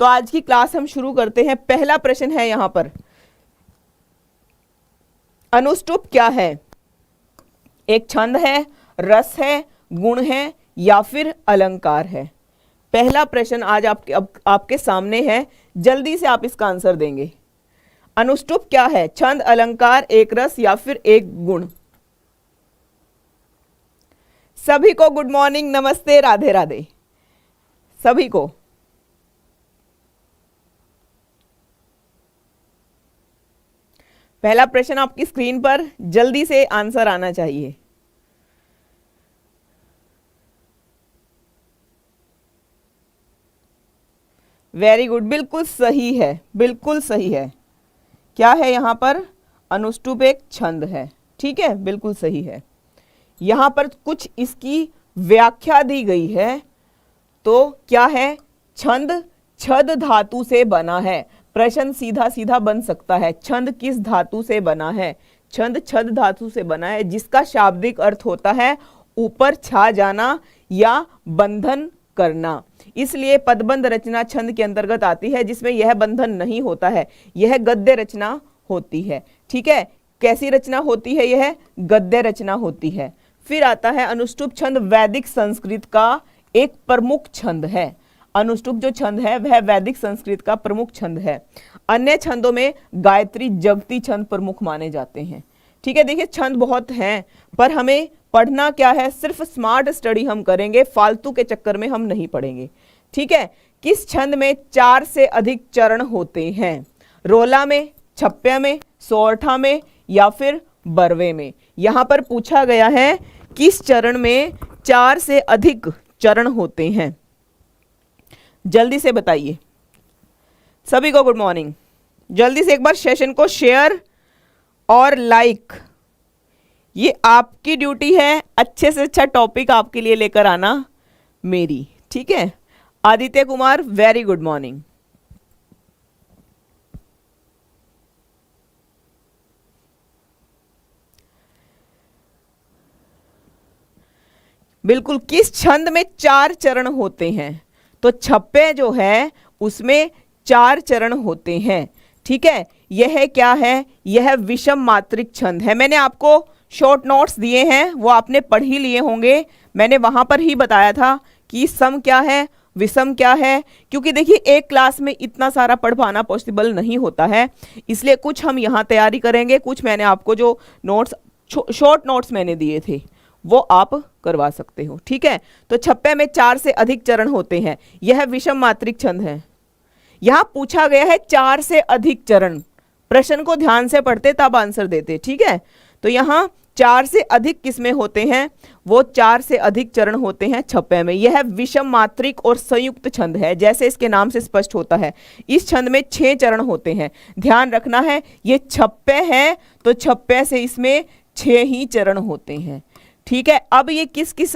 तो आज की क्लास हम शुरू करते हैं। पहला प्रश्न है यहां पर, अनुष्टुप क्या है? एक छंद है, रस है, गुण है या फिर अलंकार है? पहला प्रश्न आज आपके सामने है, जल्दी से आप इसका आंसर देंगे। अनुष्टुप क्या है? छंद, अलंकार, एक रस या फिर एक गुण? सभी को गुड मॉर्निंग, नमस्ते, राधे राधे सभी को। पहला प्रश्न आपकी स्क्रीन पर, जल्दी से आंसर आना चाहिए। वेरी गुड, बिल्कुल सही है, बिल्कुल सही है। क्या है यहां पर? अनुष्टुप एक छंद है। ठीक है, बिल्कुल सही है। यहां पर कुछ इसकी व्याख्या दी गई है। तो क्या है? छंद छद धातु से बना है। प्रश्न सीधा सीधा बन सकता है, छंद किस धातु से बना है? छंद छद धातु से बना है, जिसका शाब्दिक अर्थ होता है ऊपर छा जाना या बंधन करना। इसलिए पदबंध रचना छंद के अंतर्गत आती है, जिसमें यह बंधन नहीं होता है, यह गद्य रचना होती है। ठीक है, कैसी रचना होती है? यह गद्य रचना होती है। फिर आता है अनुष्टुप छंद वैदिक संस्कृत का एक प्रमुख छंद है। अनुष्टुप जो छंद है वह वैदिक संस्कृत का प्रमुख छंद है। अन्य छंदों में गायत्री, जगती छंद प्रमुख माने जाते हैं। ठीक है, देखिए छंद बहुत हैं, पर हमें पढ़ना क्या है? सिर्फ स्मार्ट स्टडी हम करेंगे, फालतू के चक्कर में हम नहीं पढ़ेंगे। ठीक है, किस छंद में 4 से अधिक चरण होते हैं? रोला में, छप्पे में, सोरठा में या फिर बरवे में? यहां पर पूछा गया है किस चरण में 4 से अधिक चरण होते हैं। जल्दी से बताइए। सभी को गुड मॉर्निंग। जल्दी से एक बार सेशन को शेयर और लाइक, ये आपकी ड्यूटी है। अच्छे से अच्छा टॉपिक आपके लिए लेकर आना मेरी। ठीक है, Aditya Kumar, very good morning. बिल्कुल, किस छंद में 4 चरण होते हैं? तो छप्पे जो है उसमें 4 चरण होते हैं। ठीक है, यह क्या है? यह विषम मात्रिक छंद है। मैंने आपको शॉर्ट नोट्स दिए हैं, वो आपने पढ़ ही लिए होंगे। मैंने वहां पर ही बताया था कि सम क्या है, विषम क्या है, क्योंकि देखिए एक क्लास में इतना सारा पढ़ पाना पॉसिबल नहीं होता है। इसलिए कुछ हम यहाँ तैयारी करेंगे, कुछ मैंने आपको जो नोट्स, शॉर्ट नोट्स मैंने दिए थे वो आप करवा सकते हो। ठीक है, तो छप्पे में 4 से अधिक चरण होते हैं, यह विषम मात्रिक छंद है। यहां पूछा गया है 4 से अधिक चरण। प्रश्न को ध्यान से पढ़ते तब आंसर देते। ठीक है, तो यहां 4 से अधिक किसमें होते हैं? वो 4 से अधिक चरण होते हैं छप्पे में। यह विषम मात्रिक और संयुक्त छंद है, जैसे इसके नाम से स्पष्ट होता है। इस छंद में 6 चरण होते हैं। ध्यान रखना है, ये छप्पे है तो छप्पे से इसमें 6 ही चरण होते हैं। ठीक है, अब ये किस किस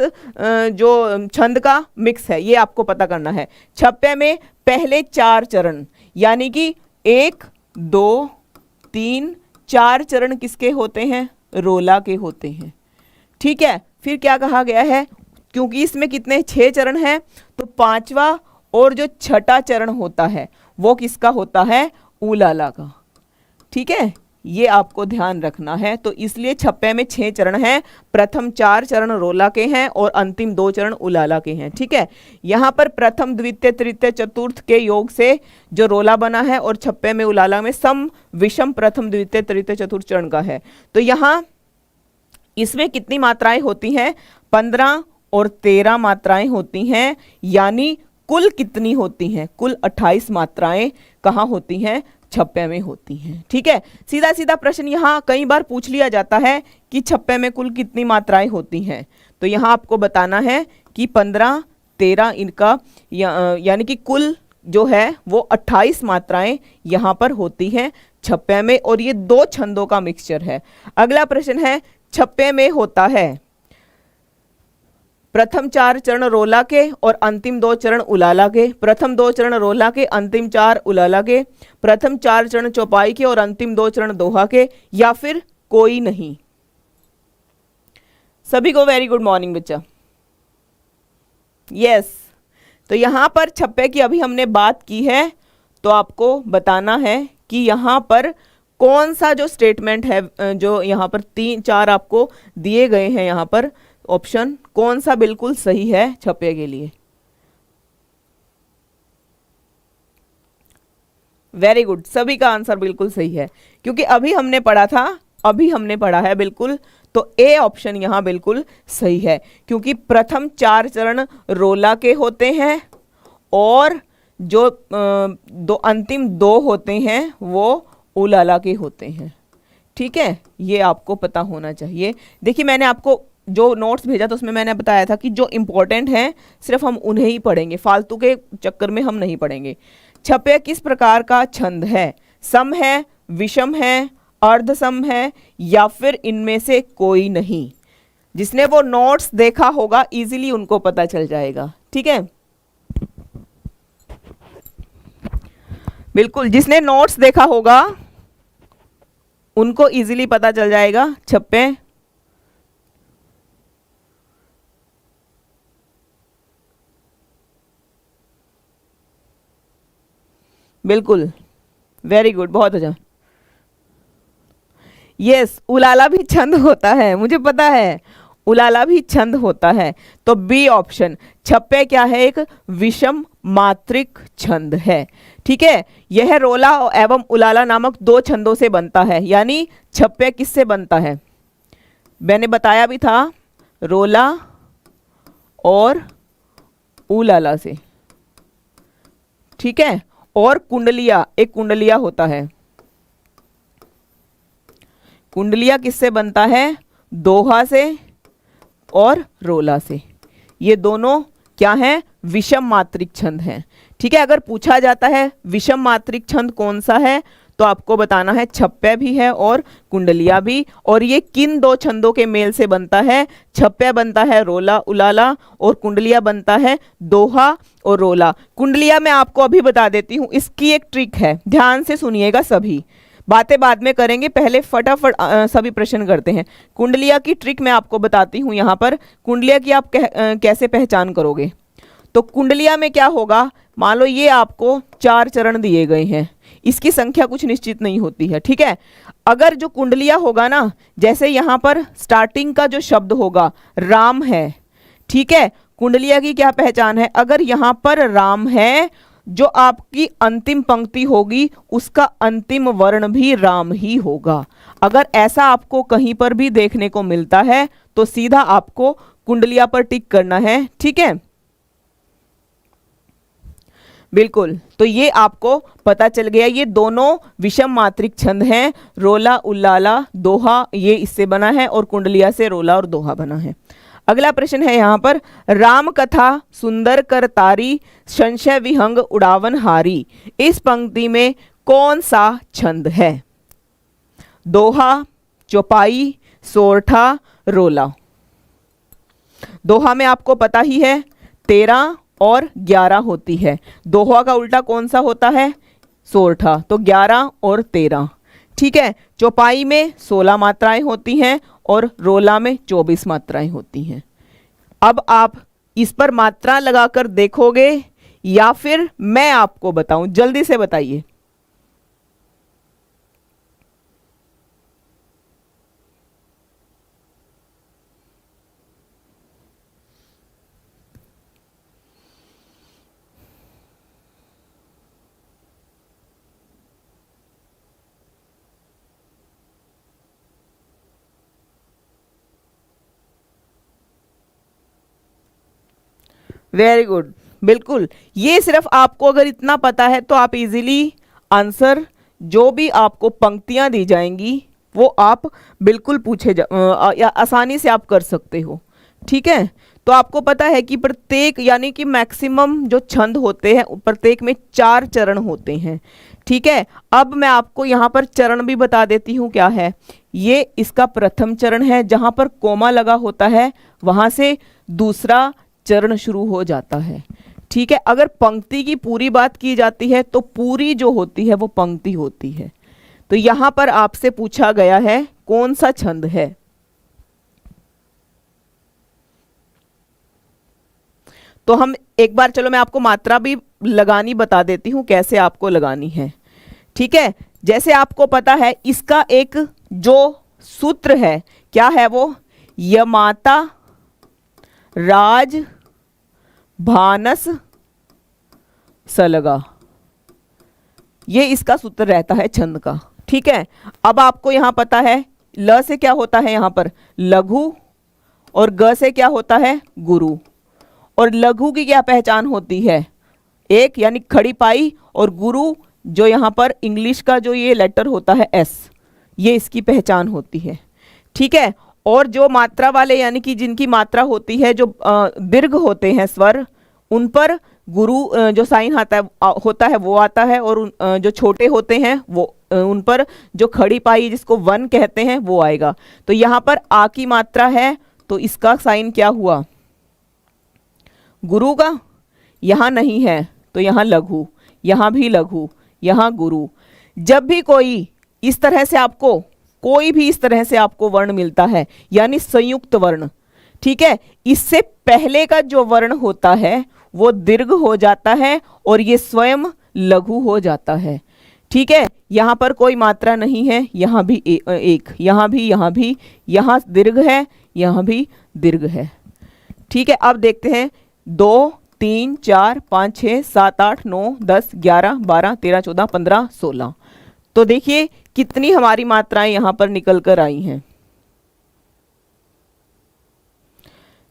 जो छंद का मिक्स है ये आपको पता करना है। छप्पे में पहले 4 चरण, यानी कि 1, 2, 3, 4 चरण किसके होते हैं? रोला के होते हैं। ठीक है, फिर क्या कहा गया है? क्योंकि इसमें कितने 6 चरण हैं, तो 5वां और जो छठा चरण होता है वो किसका होता है? उलाला का। ठीक है, ये आपको ध्यान रखना है। तो इसलिए छप्पे में 6 चरण हैं, प्रथम 4 चरण रोला के हैं और अंतिम 2 चरण उलाला के हैं। ठीक है, यहाँ पर प्रथम, द्वितीय, तृतीय, चतुर्थ के योग से जो रोला बना है और छप्पे में उलाला में सम विषम प्रथम, द्वितीय, तृतीय, चतुर्थ चरण का है। तो यहाँ इसमें कितनी मात्राएं होती हैं? 15 और 13 मात्राएं होती हैं, यानी कुल कितनी होती हैं? कुल 28 मात्राएं कहाँ होती हैं? छप्पे में होती हैं। ठीक है, सीधा सीधा प्रश्न यहाँ कई बार पूछ लिया जाता है कि छप्पे में कुल कितनी मात्राएं होती हैं। तो यहाँ आपको बताना है कि 15, 13 इनका यानी कि कुल जो है वो 28 मात्राएं यहाँ पर होती हैं छप्पे में, और ये 2 छंदों का मिक्सचर है। अगला प्रश्न है, छप्पे में होता है प्रथम 4 चरण रोला के और अंतिम 2 चरण उलाला के, प्रथम 2 चरण रोला के, अंतिम 4 उलाला के, प्रथम 4 चरण चौपाई के और अंतिम 2 चरण दोहा के, या फिर कोई नहीं? सभी को वेरी गुड मॉर्निंग बच्चा। यस, तो यहाँ पर छप्पे की अभी हमने बात की है, तो आपको बताना है कि यहाँ पर कौन सा जो स्टेटमेंट है, जो यहाँ पर 3-4 आपको दिए गए हैं, यहाँ पर ऑप्शन कौन सा बिल्कुल सही है छप्पे के लिए। वेरी गुड, सभी का आंसर बिल्कुल सही है, क्योंकि अभी हमने पढ़ा है बिल्कुल, तो ए ऑप्शन यहां बिल्कुल सही है, क्योंकि प्रथम 4 चरण रोला के होते हैं और जो अंतिम 2 होते हैं वो उलाला के होते हैं। ठीक है, ये आपको पता होना चाहिए। देखिए मैंने आपको जो नोट्स भेजा था उसमें मैंने बताया था कि जो इंपॉर्टेंट हैं सिर्फ हम उन्हें ही पढ़ेंगे, फालतू के चक्कर में हम नहीं पढ़ेंगे। छप्पे किस प्रकार का छंद है? सम है, विषम है, अर्ध सम है, या फिर इनमें से कोई नहीं? जिसने वो नोट्स देखा होगा इजीली उनको पता चल जाएगा। ठीक है, बिल्कुल, जिसने नोट्स देखा होगा उनको इजीली पता चल जाएगा छप्पे। बिल्कुल, वेरी गुड, बहुत अच्छा। यस, उलाला भी छंद होता है, मुझे पता है, उलाला भी छंद होता है। तो बी ऑप्शन, छप्पे क्या है? एक विषम मात्रिक छंद है। ठीक है, यह रोला एवं उलाला नामक 2 छंदों से बनता है। यानी छप्पे किससे बनता है? मैंने बताया भी था, रोला और उलाला से। ठीक है, और कुंडलिया, एक कुंडलिया होता है। कुंडलिया किससे बनता है? दोहा से और रोला से। ये दोनों क्या हैं? विषम मात्रिक छंद हैं। ठीक है, अगर पूछा जाता है विषम मात्रिक छंद कौन सा है, तो आपको बताना है छप्पे भी है और कुंडलिया भी। और ये किन 2 छंदों के मेल से बनता है? छप्पे बनता है रोला उलाला और कुंडलिया बनता है दोहा और रोला। कुंडलिया मैं आपको अभी बता देती हूँ, इसकी एक ट्रिक है, ध्यान से सुनिएगा, सभी बातें बाद में करेंगे, पहले फटाफट सभी प्रश्न करते हैं। कुंडलिया की ट्रिक मैं आपको बताती हूँ। यहाँ पर कुंडलिया की आप कैसे पहचान करोगे? तो कुंडलिया में क्या होगा, मान लो ये आपको 4 चरण दिए गए हैं, इसकी संख्या कुछ निश्चित नहीं होती है। ठीक है, अगर जो कुंडलिया होगा ना, जैसे यहाँ पर स्टार्टिंग का जो शब्द होगा राम है, ठीक है, कुंडलिया की क्या पहचान है? अगर यहाँ पर राम है, जो आपकी अंतिम पंक्ति होगी उसका अंतिम वर्ण भी राम ही होगा। अगर ऐसा आपको कहीं पर भी देखने को मिलता है तो सीधा आपको कुंडलिया पर टिक करना है। ठीक है, बिल्कुल, तो ये आपको पता चल गया, ये दोनों विषम मात्रिक छंद हैं। रोला उल्लाला दोहा ये इससे बना है और कुंडलिया से रोला और दोहा बना है। अगला प्रश्न है यहाँ पर, राम कथा सुंदर करतारी संशय विहंग उड़ावन हारी, इस पंक्ति में कौन सा छंद है? दोहा, चौपाई, सोरठा, रोला। दोहा में आपको पता ही है 13 और 11 होती है। दोहा का उल्टा कौन सा होता है? सोरठा, तो 11 और 13। ठीक है, चौपाई में 16 मात्राएं होती हैं और रोला में 24 मात्राएं होती हैं। अब आप इस पर मात्रा लगाकर देखोगे या फिर मैं आपको बताऊं? जल्दी से बताइए। वेरी गुड, बिल्कुल, ये सिर्फ आपको अगर इतना पता है तो आप इजीली आंसर, जो भी आपको पंक्तियां दी जाएंगी वो आप बिल्कुल या आसानी से आप कर सकते हो। ठीक है, तो आपको पता है कि प्रत्येक यानी कि मैक्सिमम जो छंद होते हैं प्रत्येक में 4 चरण होते हैं। ठीक है, अब मैं आपको यहाँ पर चरण भी बता देती हूँ क्या है। ये इसका प्रथम चरण है, जहाँ पर कोमा लगा होता है वहाँ से दूसरा चरण शुरू हो जाता है। ठीक है, अगर पंक्ति की पूरी बात की जाती है तो पूरी जो होती है वो पंक्ति होती है। तो यहां पर आपसे पूछा गया है कौन सा छंद है? तो हम एक बार, चलो मैं आपको मात्रा भी लगानी बता देती हूं कैसे आपको लगानी है। ठीक है, जैसे आपको पता है इसका एक जो सूत्र है, क्या है वो, यमाता राज भानस सलगा, ये इसका सूत्र रहता है छंद का। ठीक है, अब आपको यहां पता है ल से क्या होता है, यहां पर लघु, और ग से क्या होता है, गुरु। और लघु की क्या पहचान होती है, एक यानी खड़ी पाई, और गुरु जो यहां पर इंग्लिश का जो ये लेटर होता है एस, ये इसकी पहचान होती है। ठीक है, और जो मात्रा वाले यानी कि जिनकी मात्रा होती है, जो दीर्घ होते हैं स्वर, उन पर गुरु जो साइन होता है वो आता है, और जो छोटे होते हैं वो उन पर जो खड़ी पाई जिसको वन कहते हैं वो आएगा। तो यहाँ पर आ की मात्रा है तो इसका साइन क्या हुआ, गुरु का। यहाँ नहीं है तो यहाँ लघु, यहाँ भी लघु, यहाँ गुरु। जब भी कोई इस तरह से आपको, कोई भी इस तरह से आपको वर्ण मिलता है यानी संयुक्त वर्ण, ठीक है, इससे पहले का जो वर्ण होता है वो दीर्घ हो जाता है और ये स्वयं लघु हो जाता है। ठीक है, यहां पर कोई मात्रा नहीं है, यहां भी एक, यहां भी, यहां दीर्घ है, यहां भी दीर्घ है। ठीक है, अब देखते हैं 2 3 4 5 6 7 8 9 10 11 12 13 14 15 16। तो देखिए कितनी हमारी मात्राएं यहां पर निकल कर आई हैं।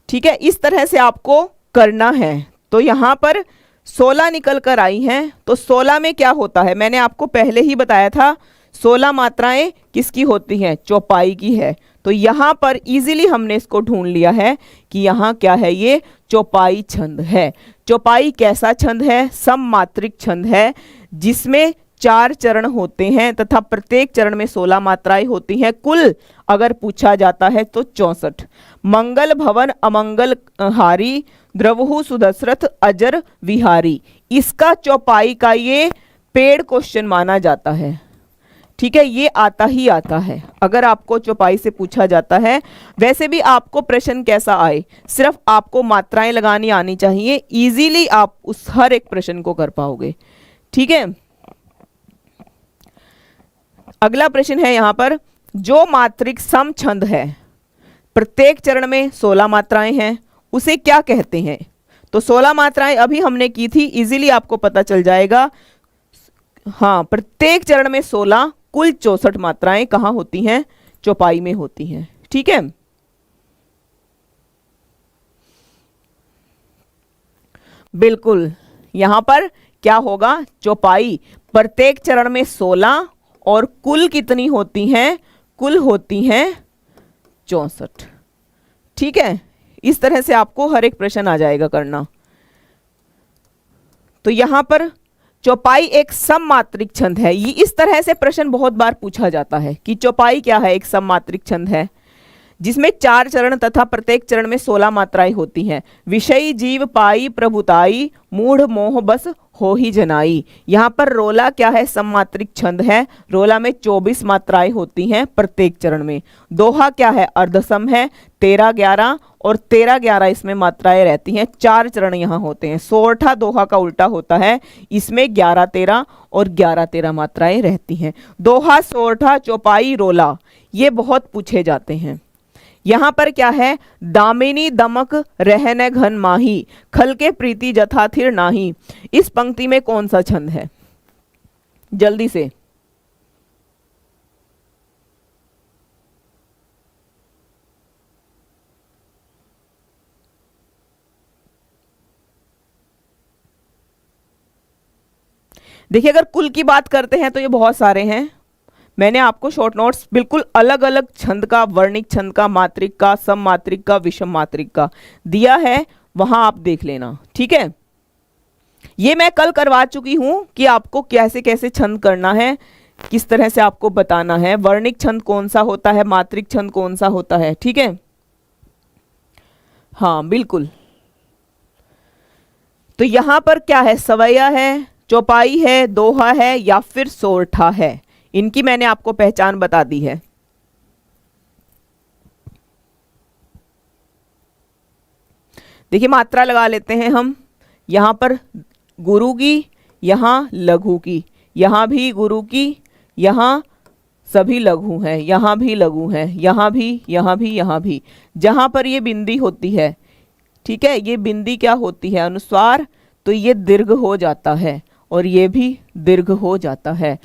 ठीक है, इस तरह से आपको करना है। तो यहां पर 16 निकल कर आई हैं। तो 16 में क्या होता है, मैंने आपको पहले ही बताया था 16 मात्राएं किसकी होती हैं, चौपाई की है। तो यहां पर इजीली हमने इसको ढूंढ लिया है कि यहां क्या है, ये चौपाई छंद है। चौपाई कैसा छंद है, सममात्रिक छंद है जिसमें 4 चरण होते हैं तथा प्रत्येक चरण में 16 मात्राएं होती हैं। कुल अगर पूछा जाता है तो 64। मंगल भवन अमंगल हारी, द्रवहु सुदशरथ अजर विहारी, इसका चौपाई का ये पेड़ क्वेश्चन माना जाता है। ठीक है, ये आता ही आता है अगर आपको चौपाई से पूछा जाता है। वैसे भी आपको प्रश्न कैसा आए, सिर्फ आपको मात्राएं लगानी आनी चाहिए, इजीली आप उस हर एक प्रश्न को कर पाओगे। ठीक है, अगला प्रश्न है यहां पर, जो मात्रिक सम छंद है, प्रत्येक चरण में 16 मात्राएं हैं, उसे क्या कहते हैं। तो 16 मात्राएं अभी हमने की थी, इजीली आपको पता चल जाएगा। हाँ, प्रत्येक चरण में 16, कुल 64 मात्राएं कहां होती हैं, चौपाई में होती हैं। ठीक है, बिल्कुल यहां पर क्या होगा, चौपाई प्रत्येक चरण में 16 और कुल कितनी होती हैं, कुल होती हैं 64। ठीक है, इस तरह से आपको हर एक प्रश्न आ जाएगा करना। तो यहां पर चौपाई एक सममात्रिक छंद है। ये इस तरह से प्रश्न बहुत बार पूछा जाता है कि चौपाई क्या है, एक सममात्रिक छंद है जिसमें 4 चरण तथा प्रत्येक चरण में 16 मात्राएं होती हैं। विषयी जीव पाई प्रभुताई, मूढ़ मोह बस हो ही जनाई। यहाँ पर रोला क्या है, सममात्रिक छंद है। रोला में 24 मात्राएं होती हैं प्रत्येक चरण में। दोहा क्या है, अर्धसम है, 13 11 और 13 11 इसमें मात्राएं रहती हैं। 4 चरण यहाँ होते हैं। सोरठा दोहा का उल्टा होता है, इसमें 11 13 और 11 13 मात्राएं रहती हैं। दोहा, सोरठा, चौपाई, रोला ये बहुत पूछे जाते हैं। यहां पर क्या है, दामिनी दमक रहने घन माही, खल के प्रीति जथा थिर नाही। इस पंक्ति में कौन सा छंद है, जल्दी से। देखिए, अगर कुल की बात करते हैं तो ये बहुत सारे हैं। मैंने आपको शॉर्ट नोट्स बिल्कुल अलग अलग छंद का, वर्णिक छंद का, मात्रिक का, सम मात्रिक का, विषम मात्रिक का दिया है, वहां आप देख लेना। ठीक है, ये मैं कल करवा चुकी हूं कि आपको कैसे कैसे छंद करना है, किस तरह से आपको बताना है, वर्णिक छंद कौन सा होता है, मात्रिक छंद कौन सा होता है। ठीक है, हाँ बिल्कुल। तो यहां पर क्या है, सवैया है, चौपाई है, दोहा है या फिर सोरठा है, इनकी मैंने आपको पहचान बता दी है। देखिए मात्रा लगा लेते हैं हम, यहाँ पर गुरु की, यहाँ लघु की, यहाँ भी गुरु की, यहाँ सभी लघु हैं, यहाँ भी लघु हैं, यहाँ भी, यहाँ भी, यहाँ भी। जहाँ पर ये बिंदी होती है, ठीक है, ये बिंदी क्या होती है, अनुस्वार, तो ये दीर्घ हो जाता है और ये भी दीर्घ हो जाता है।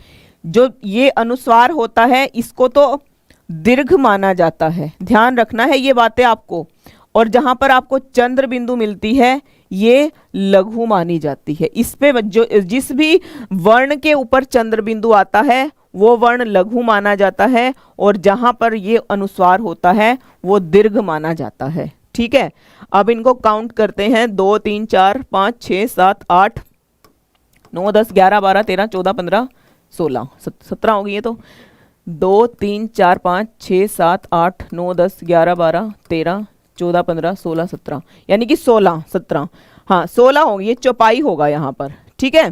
जो ये अनुस्वार होता है इसको तो दीर्घ माना जाता है, ध्यान रखना है ये बातें आपको। और जहाँ पर आपको चंद्र बिंदु मिलती है ये लघु मानी जाती है। इस पे जो जिस भी वर्ण के ऊपर चंद्र बिंदु आता है वो वर्ण लघु माना जाता है, और जहाँ पर ये अनुस्वार होता है वो दीर्घ माना जाता है। ठीक है, अब इनको काउंट करते हैं, 2 3 4 5 6 7 8 9 10 11 12 13 14 15 16 17 हो गई है। तो 2 3 4 5 6 7 8 9 10 11 12 13 14 15 16 17, यानी कि 16 17, हाँ 16 होगी, ये चौपाई होगा यहाँ पर। ठीक है,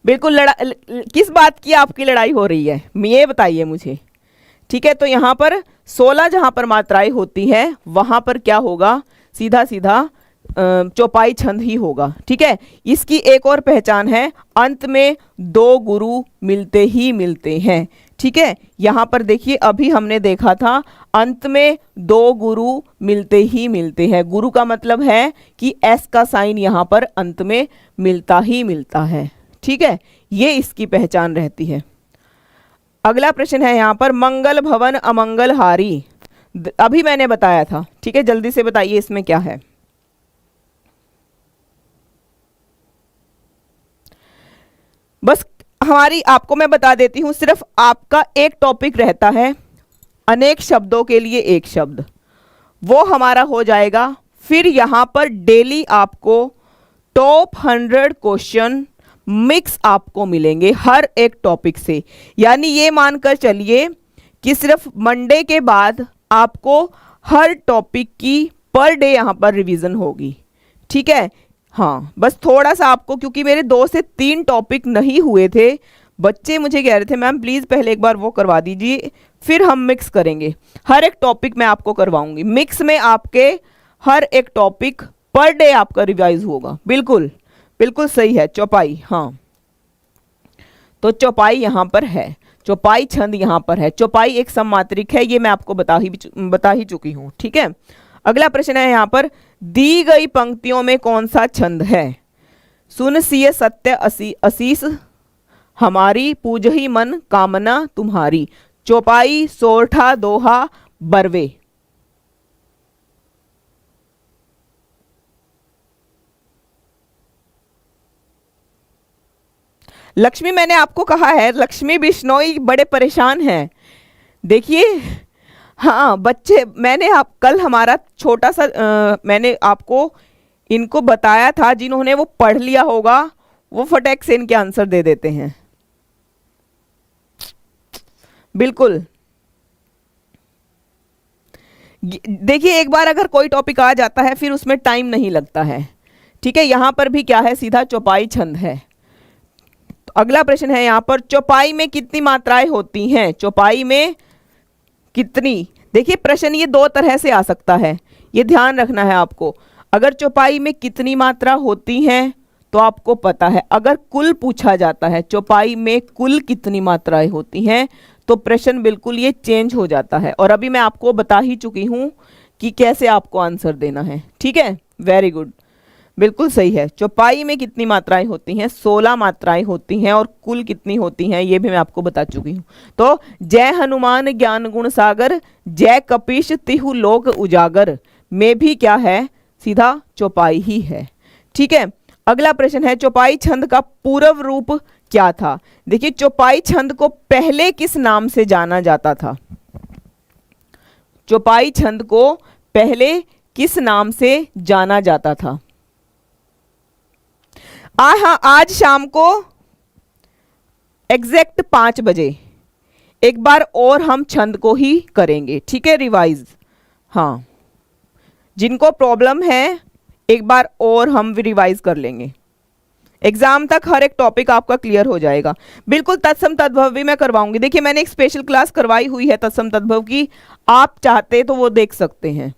बिल्कुल। किस बात की आपकी लड़ाई हो रही है ये बताइए मुझे। ठीक है, तो यहाँ पर 16 जहाँ पर मात्राएं होती है वहाँ पर क्या होगा, सीधा सीधा चौपाई छंद ही होगा। ठीक है, इसकी एक और पहचान है, अंत में 2 गुरु मिलते ही मिलते हैं। ठीक है, यहाँ पर देखिए अभी हमने देखा था अंत में 2 गुरु मिलते ही मिलते हैं। गुरु का मतलब है कि एस का साइन यहाँ पर अंत में मिलता ही मिलता है। ठीक है, ये इसकी पहचान रहती है। अगला प्रश्न है यहाँ पर, मंगल भवन अमंगल हारी, अभी मैंने बताया था। ठीक है, जल्दी से बताइए इसमें क्या है। बस हमारी आपको मैं बता देती हूं, सिर्फ आपका एक टॉपिक रहता है, अनेक शब्दों के लिए एक शब्द, वो हमारा हो जाएगा। फिर यहां पर डेली आपको टॉप 100 क्वेश्चन मिक्स आपको मिलेंगे हर एक टॉपिक से। यानी ये मानकर चलिए कि सिर्फ मंडे के बाद आपको हर टॉपिक की पर डे यहां पर रिवीजन होगी। ठीक है, हाँ बस थोड़ा सा आपको, क्योंकि मेरे 2 से 3 टॉपिक नहीं हुए थे, बच्चे मुझे कह रहे थे मैम प्लीज़ पहले एक बार वो करवा दीजिए, फिर हम मिक्स करेंगे। हर एक टॉपिक मैं आपको करवाऊंगी मिक्स में, आपके हर एक टॉपिक पर डे आपका रिवाइज होगा। बिल्कुल बिल्कुल सही है, चौपाई, हाँ तो चौपाई यहाँ पर है, चौपाई छंद यहाँ पर है। चौपाई एक सममात्रिक है, ये मैं आपको बता ही चुकी हूँ। ठीक है, अगला प्रश्न है यहाँ पर, दी गई पंक्तियों में कौन सा छंद है। सुन सिय सत्य असीस हमारी, पूजही मन कामना तुम्हारी, चौपाई सोरठा दोहा बरवे। लक्ष्मी, मैंने आपको कहा है लक्ष्मी बिश्नोई बड़े परेशान हैं। देखिए हाँ बच्चे, मैंने आप कल हमारा छोटा सा मैंने आपको इनको बताया था, जिन्होंने वो पढ़ लिया होगा वो फटाक से इनके आंसर दे देते हैं। बिल्कुल, देखिए एक बार अगर कोई टॉपिक आ जाता है फिर उसमें टाइम नहीं लगता है। ठीक है, यहां पर भी क्या है, सीधा चौपाई छंद है। तो अगला प्रश्न है यहाँ पर, चौपाई में कितनी मात्राएं होती हैं। चौपाई में कितनी, देखिए प्रश्न ये 2 तरह से आ सकता है, ये ध्यान रखना है आपको। अगर चौपाई में कितनी मात्रा होती हैं तो आपको पता है, अगर कुल पूछा जाता है चौपाई में कुल कितनी मात्राएं होती हैं तो प्रश्न बिल्कुल ये चेंज हो जाता है। और अभी मैं आपको बता ही चुकी हूं कि कैसे आपको आंसर देना है। ठीक है, वेरी गुड, बिल्कुल सही है। चौपाई में कितनी मात्राएं होती हैं, 16 मात्राएं होती हैं, और कुल कितनी होती हैं ये भी मैं आपको बता चुकी हूं। तो जय हनुमान ज्ञान गुण सागर, जय कपीश तिहु लोक उजागर में भी क्या है, सीधा चौपाई ही है। ठीक है, अगला प्रश्न है, चौपाई छंद का पूर्व रूप क्या था। देखिए चौपाई छंद को पहले किस नाम से जाना जाता था। चौपाई छंद को पहले किस नाम से जाना जाता था। हाँ, आज शाम को एग्जैक्ट 5 बजे एक बार और हम छंद को ही करेंगे। ठीक है, रिवाइज, हाँ जिनको प्रॉब्लम है एक बार और हम रिवाइज कर लेंगे। एग्जाम तक हर एक टॉपिक आपका क्लियर हो जाएगा। बिल्कुल, तत्सम तद्भव भी मैं करवाऊंगी। देखिए मैंने एक स्पेशल क्लास करवाई हुई है तत्सम तद्भव की, आप चाहते तो वो देख सकते हैं।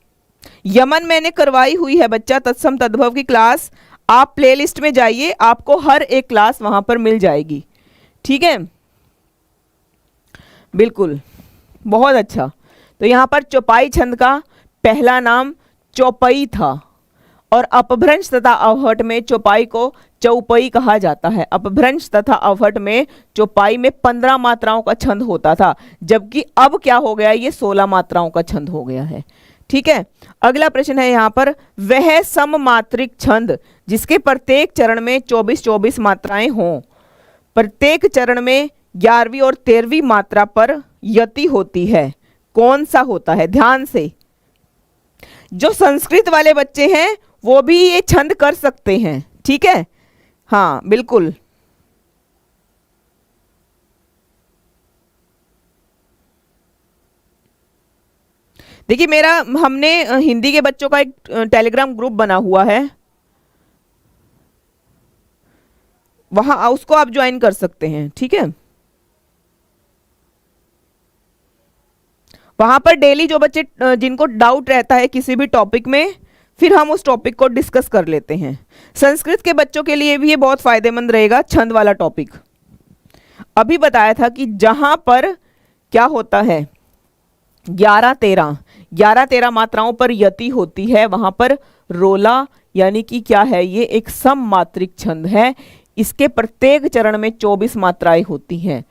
यमन मैंने करवाई हुई है बच्चा तत्सम तद्भव की क्लास, आप प्लेलिस्ट में जाइए, आपको हर एक क्लास वहां पर मिल जाएगी। ठीक है, बिल्कुल, बहुत अच्छा। तो यहाँ पर चौपाई छंद का पहला नाम चौपई था, और अपभ्रंश तथा अवहट में चौपाई को चौपई कहा जाता है। अपभ्रंश तथा अवहट में चौपाई में 15 मात्राओं का छंद होता था, जबकि अब क्या हो गया, ये 16 मात्राओं का छंद हो गया है। ठीक है, अगला प्रश्न है यहाँ पर, वह सममात्रिक छंद जिसके प्रत्येक चरण में 24-24 मात्राएं हों, प्रत्येक चरण में 11वीं और 13वीं मात्रा पर यति होती है, कौन सा होता है? ध्यान से, जो संस्कृत वाले बच्चे हैं वो भी ये छंद कर सकते हैं। ठीक है, हाँ बिल्कुल। देखिए मेरा, हमने हिंदी के बच्चों का एक टेलीग्राम ग्रुप बना हुआ है, वहां उसको आप ज्वाइन कर सकते हैं। ठीक है, वहां पर डेली जो बच्चे जिनको डाउट रहता है किसी भी टॉपिक में, फिर हम उस टॉपिक को डिस्कस कर लेते हैं। संस्कृत के बच्चों के लिए भी ये बहुत फायदेमंद रहेगा छंद वाला टॉपिक। अभी बताया था कि जहां पर क्या होता है, 11-13 मात्राओं पर यति होती है, वहां पर रोला यानी कि क्या है, ये एक सममात्रिक छंद है। इसके प्रत्येक चरण में 24 मात्राएं होती हैं।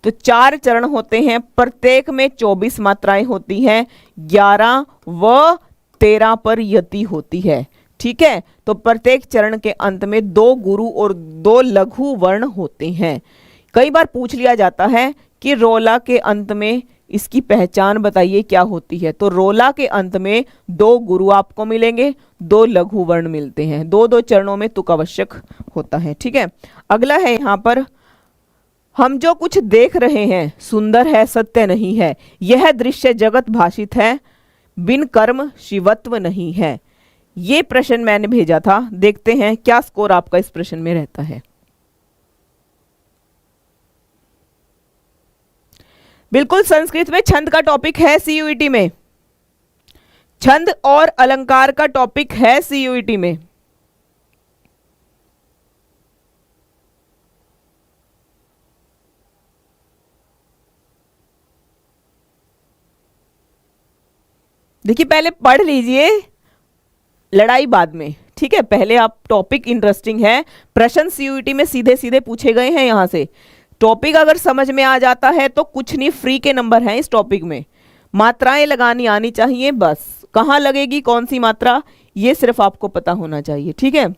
तो 4 चरण होते हैं, प्रत्येक में 24 मात्राएं होती हैं, 11 व 13 पर यति होती है। ठीक है, तो प्रत्येक चरण के अंत में 2 गुरु और 2 लघु वर्ण होते हैं। कई बार पूछ लिया जाता है कि रोला के अंत में इसकी पहचान बताइए क्या होती है। तो रोला के अंत में 2 गुरु आपको मिलेंगे, 2 लघु वर्ण मिलते हैं। 2-2 चरणों में तुक आवश्यक होता है। ठीक है, अगला है यहाँ पर, हम जो कुछ देख रहे हैं सुंदर है सत्य नहीं है, यह दृश्य जगत भाषित है, बिन कर्म शिवत्व नहीं है। ये प्रश्न मैंने भेजा था, देखते हैं क्या स्कोर आपका इस प्रश्न में रहता है। बिल्कुल, संस्कृत में छंद का टॉपिक है सीयूईटी में, छंद और अलंकार का टॉपिक है सीयूईटी में। देखिए पहले पढ़ लीजिए, लड़ाई बाद में। ठीक है, पहले आप, टॉपिक इंटरेस्टिंग है, प्रश्न सीयूईटी में सीधे सीधे पूछे गए हैं। यहां से टॉपिक अगर समझ में आ जाता है तो कुछ नहीं, फ्री के नंबर हैं इस टॉपिक में। मात्राएं लगानी आनी चाहिए, बस कहां लगेगी कौन सी मात्रा, ये सिर्फ आपको पता होना चाहिए। ठीक है,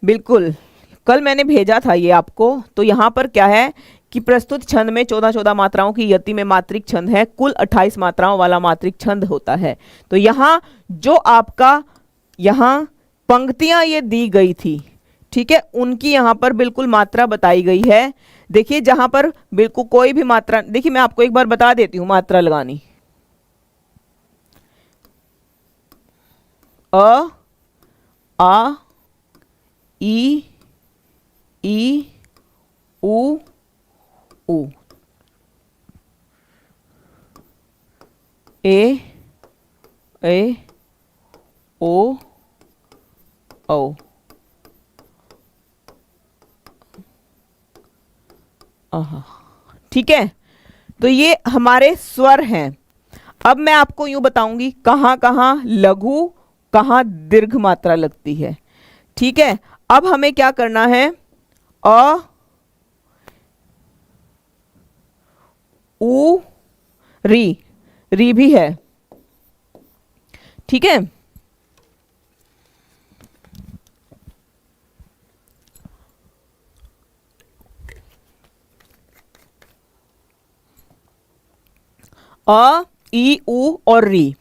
बिल्कुल, कल मैंने भेजा था ये आपको। तो यहां पर क्या है कि प्रस्तुत छंद में 14-14 मात्राओं की यति में मात्रिक छंद है, कुल 28 मात्राओं वाला मात्रिक छंद होता है। तो यहाँ जो आपका यहाँ पंक्तियां ये दी गई थी, ठीक है, उनकी यहाँ पर बिल्कुल मात्रा बताई गई है। देखिए जहां पर बिल्कुल कोई भी मात्रा, देखिए मैं आपको एक बार बता देती हूँ मात्रा लगानी। अ, आ, ई, उ, ऊ, ए, ओ, औ, आहा। ठीक है, तो ये हमारे स्वर हैं। अब मैं आपको यूं बताऊंगी कहां कहां लघु, कहां दीर्घ मात्रा लगती है। ठीक है, अब हमें क्या करना है, अ, उ, री भी है। ठीक है, अ, ई, उ और री,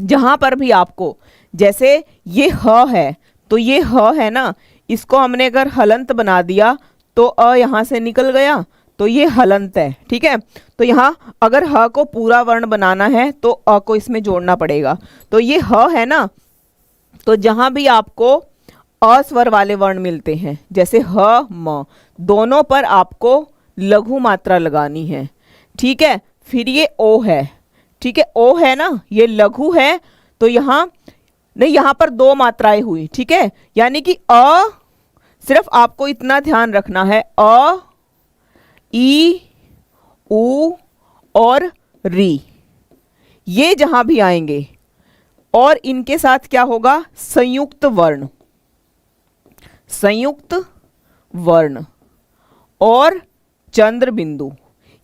जहां पर भी आपको, जैसे ये ह है तो ये ह है ना, इसको हमने अगर हलंत बना दिया तो अ यहां से निकल गया, तो ये हलंत है। ठीक है, तो यहां अगर ह को पूरा वर्ण बनाना है तो अ को इसमें जोड़ना पड़ेगा। तो ये ह है ना, तो जहां भी आपको अस्वर वाले वर्ण मिलते हैं, जैसे ह म, दोनों पर आपको लघु मात्रा लगानी है। ठीक है, फिर ये ओ है, ठीक है, ओ है ना, ये लघु है, तो यहाँ नहीं, यहाँ पर दो मात्राएं हुई। ठीक है, यानी कि अ, सिर्फ आपको इतना ध्यान रखना है, अ, ई, उ और री, ये जहां भी आएंगे और इनके साथ क्या होगा, संयुक्त वर्ण, संयुक्त वर्ण और चंद्र बिंदु,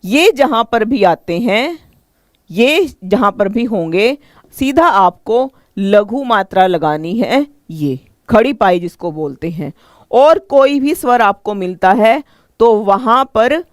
ये जहां पर भी आते हैं, ये जहां पर भी होंगे, सीधा आपको लघु मात्रा लगानी है, ये खड़ी पाई जिसको बोलते हैं। और कोई भी स्वर आपको मिलता है तो वहां पर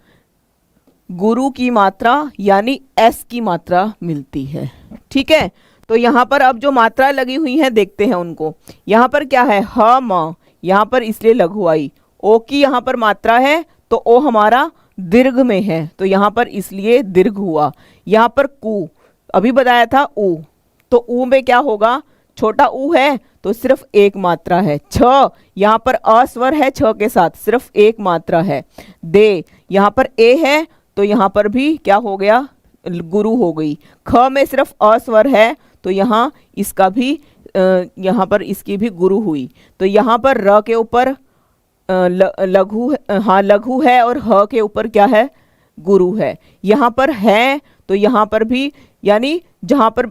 गुरु की मात्रा यानी एस की मात्रा मिलती है। ठीक है, तो यहां पर अब जो मात्रा लगी हुई है देखते हैं उनको। यहां पर क्या है, ह म, यहां पर इसलिए लघु आई। ओ की यहां पर मात्रा है तो ओ हमारा दीर्घ में है, तो यहां पर इसलिए दीर्घ हुआ। यहां पर कु, अभी बताया था उ, तो उ में क्या होगा, छोटा उ है तो सिर्फ एक मात्रा है। छ, यहां पर अस्वर है, छ के साथ सिर्फ एक मात्रा है। दे, यहां पर ए है तो यहां पर भी क्या हो गया, गुरु हो गई। ख में सिर्फ अस्वर है तो यहाँ इसका भी यहाँ पर इसकी भी गुरु हुई। तो यहाँ पर र के ऊपर लघु, हाँ लघु है, और ह के ऊपर क्या है, गुरु है। यहाँ पर है तो यहाँ पर भी, यानी जहाँ पर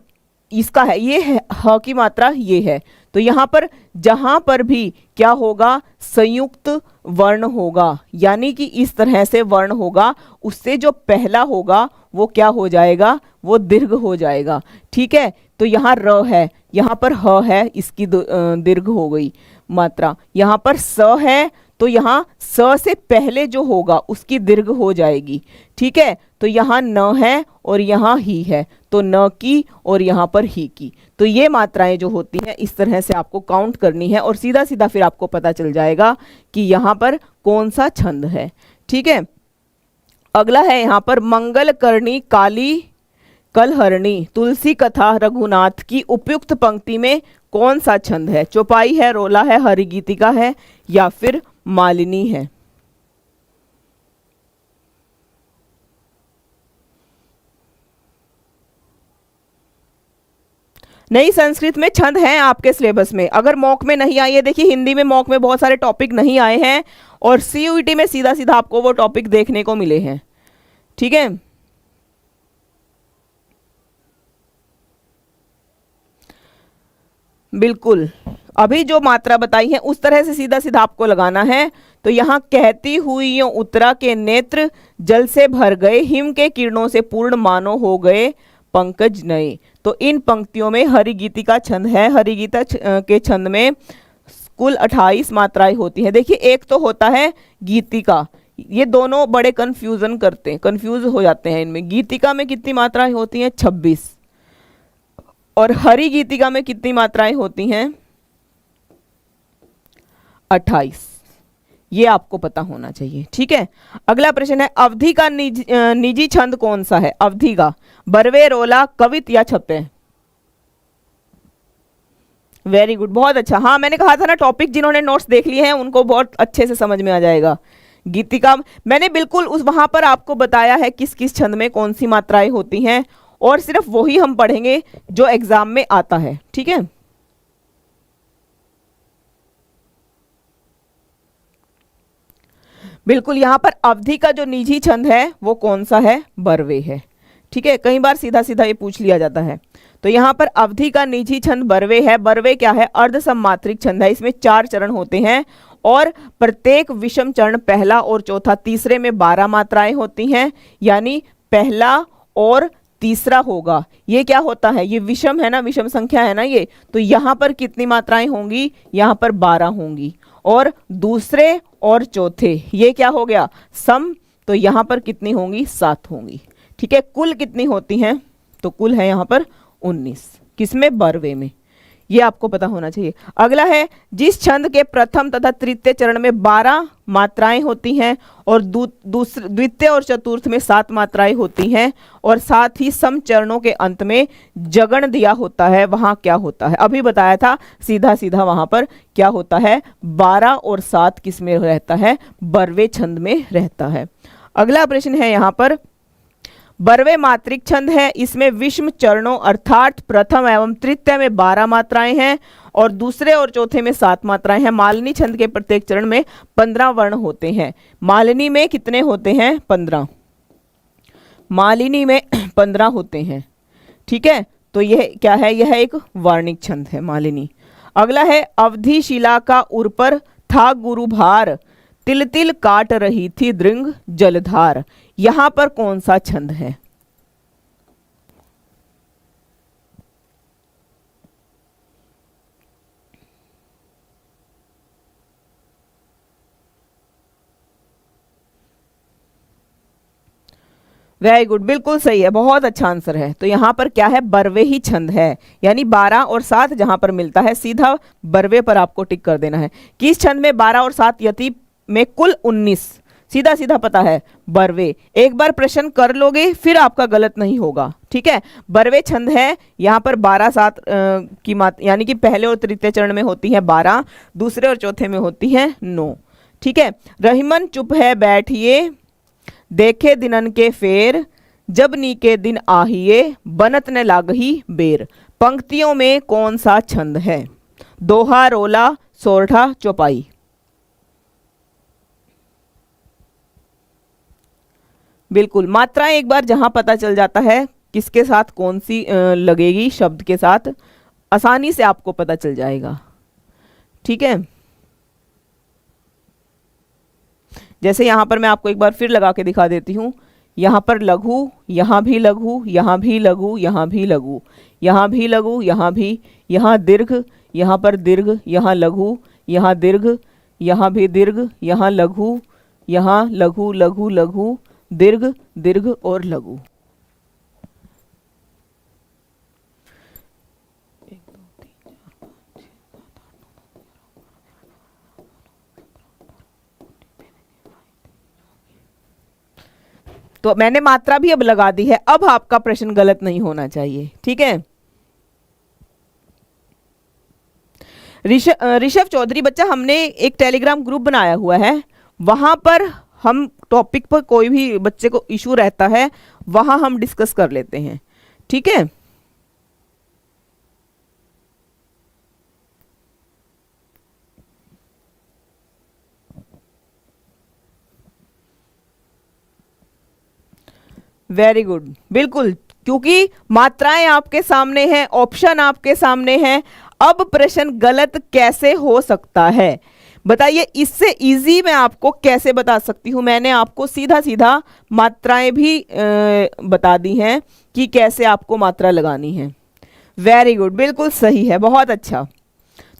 इसका है, ये है ह की मात्रा, ये है, तो यहाँ पर जहाँ पर भी क्या होगा, संयुक्त वर्ण होगा, यानी कि इस तरह से वर्ण होगा, उससे जो पहला होगा वो क्या हो जाएगा, वो दीर्घ हो जाएगा। ठीक है, तो यहाँ र है, यहाँ पर ह है, इसकी दीर्घ हो गई मात्रा। यहाँ पर स है तो यहाँ स से पहले जो होगा उसकी दीर्घ हो जाएगी। ठीक है, तो यहाँ न है और यहाँ ही है, तो न की और यहाँ पर ही की। तो ये मात्राएं जो होती हैं इस तरह से आपको काउंट करनी है, और सीधा सीधा फिर आपको पता चल जाएगा कि यहाँ पर कौन सा छंद है। ठीक है, अगला है यहाँ पर मंगल करणी काली कलहरणी तुलसी कथा रघुनाथ की उपयुक्त पंक्ति में कौन सा छंद है। चौपाई है, रोला है, हरिगीतिका है, या फिर मालिनी है। नहीं, संस्कृत में छंद हैं आपके सिलेबस में, अगर मॉक में नहीं आई है, देखिए हिंदी में मॉक में बहुत सारे टॉपिक नहीं आए हैं, और सीयूईटी में सीधा सीधा आपको वो टॉपिक देखने को मिले हैं। ठीक है, बिल्कुल, अभी जो मात्रा बताई है उस तरह से सीधा सीधा आपको लगाना है। तो यहाँ कहती हुई यों उत्तरा के नेत्र जल से भर गए, हिम के किरणों से पूर्ण मानो हो गए पंकज नए। तो इन पंक्तियों में हरिगीतिका छंद है। हरिगीता के छंद में कुल 28 मात्राएं होती हैं। देखिए, एक तो होता है गीतिका, ये दोनों बड़े कंफ्यूज हो जाते हैं इनमें। गीतिका में कितनी मात्राएं होती हैं, 26, और हरिगीतिका में कितनी मात्राएं होती हैं, 28। ये आपको पता होना चाहिए। ठीक है, अगला प्रश्न है, अवधि का निजी छंद कौन सा है। अवधि का बरवे, रोला, कवित या छपे। वेरी गुड, बहुत अच्छा। हाँ, मैंने कहा था ना, टॉपिक जिन्होंने नोट्स देख लिए हैं उनको बहुत अच्छे से समझ में आ जाएगा। गीतिका मैंने बिल्कुल उस वहां पर आपको बताया है किस किस छंद में कौन सी मात्राएं होती हैं, और सिर्फ वही हम पढ़ेंगे जो एग्जाम में आता है। ठीक है, बिल्कुल, यहां पर अवधि का जो निजी छंद है वो कौन सा है, बरवे है। ठीक है, कई बार सीधा सीधा ये पूछ लिया जाता है। तो यहाँ पर अवधि का निजी छंद बरवे है। बरवे क्या है, अर्ध सम्मात्रिक छंद है। इसमें 4 चरण होते हैं, और प्रत्येक विषम चरण, पहला और चौथा, तीसरे में 12 मात्राएं होती हैं, यानी पहला और तीसरा होगा। ये क्या होता है, ये विषम है ना, विषम संख्या है ना ये, तो यहाँ पर कितनी मात्राएं होंगी, यहाँ पर 12 होंगी, और दूसरे और चौथे ये क्या हो गया, सम, तो यहाँ पर कितनी होंगी, 7 होंगी। ठीक है, कुल कितनी होती हैं, तो कुल है यहाँ पर 19, किसमें, बरवे में। ये आपको पता होना चाहिए। अगला है, जिस छंद के प्रथम तथा तृतीय चरण में 12 मात्राएं होती हैं और द्वितीय और चतुर्थ में 7 मात्राएं होती हैं और साथ ही सम चरणों के अंत में जगण दिया होता है, वहां क्या होता है? अभी बताया था सीधा सीधा, वहां पर क्या होता है? 12 और 7 किस में रहता है? बरवे छंद में रहता है। अगला प्रश्न है यहाँ पर, बरवे मात्रिक छंद है, इसमें विषम चरणों अर्थात प्रथम एवं तृतीय में 12 मात्राएं हैं और दूसरे और चौथे में 7 मात्राएं हैं। मालिनी छंद के प्रत्येक चरण में 15 वर्ण होते हैं। मालिनी में कितने होते हैं? 15। मालिनी में 15 होते हैं, ठीक है। तो यह क्या है? यह एक वर्णिक छंद है, मालिनी। अगला है, अवधि शिला का उर पर था गुरु भार, तिल तिल काट रही थी दृंग जलधार। यहां पर कौन सा छंद है? वेरी गुड, बिल्कुल सही है, बहुत अच्छा आंसर है। तो यहाँ पर क्या है? बरवे ही छंद है, यानी 12 और 7 जहां पर मिलता है सीधा बरवे पर आपको टिक कर देना है। किस छंद में 12 और 7 यति में कुल 19? सीधा सीधा पता है, बरवे। एक बार प्रश्न कर लोगे फिर आपका गलत नहीं होगा, ठीक है। बरवे छंद है, यहाँ पर 12 7 की यानी कि पहले और तृतीय चरण में होती है 12, दूसरे और चौथे में होती है 9, ठीक है। रहीमन चुप है बैठिए, देखे दिनन के फेर, जब नी के दिन आहिए, बनत न लागही बेर। पंक्तियों में कौन सा छंद है? दोहा, रोला, सोरठा, चौपाई। बिल्कुल, मात्राएं एक बार जहां पता चल जाता है किसके साथ कौन सी लगेगी, शब्द के साथ आसानी से आपको पता चल जाएगा, ठीक है। जैसे यहां पर मैं आपको एक बार फिर लगा के दिखा देती हूं। यहां पर लघु, यहां भी लघु, यहां भी लघु, यहां भी लघु, यहां भी लघु, यहां भी, यहां दीर्घ, यहां पर दीर्घ, यहां लघु, यहां दीर्घ, यहां भी दीर्घ, यहां लघु, यहां लघु लघु लघु, दीर्घ दीर्घ और लघु। तो मैंने मात्रा भी अब लगा दी है, अब आपका प्रश्न गलत नहीं होना चाहिए, ठीक है। ऋषभ चौधरी बच्चा, हमने एक टेलीग्राम ग्रुप बनाया हुआ है, वहां पर हम टॉपिक पर कोई भी बच्चे को इशू रहता है वहां हम डिस्कस कर लेते हैं, ठीक है। वेरी गुड, बिल्कुल, क्योंकि मात्राएं आपके सामने हैं, ऑप्शन आपके सामने हैं। अब प्रश्न गलत कैसे हो सकता है बताइए? इससे इजी मैं आपको कैसे बता सकती हूं? मैंने आपको सीधा सीधा मात्राएं भी बता दी हैं कि कैसे आपको मात्रा लगानी है। वेरी गुड, बिल्कुल सही है, बहुत अच्छा।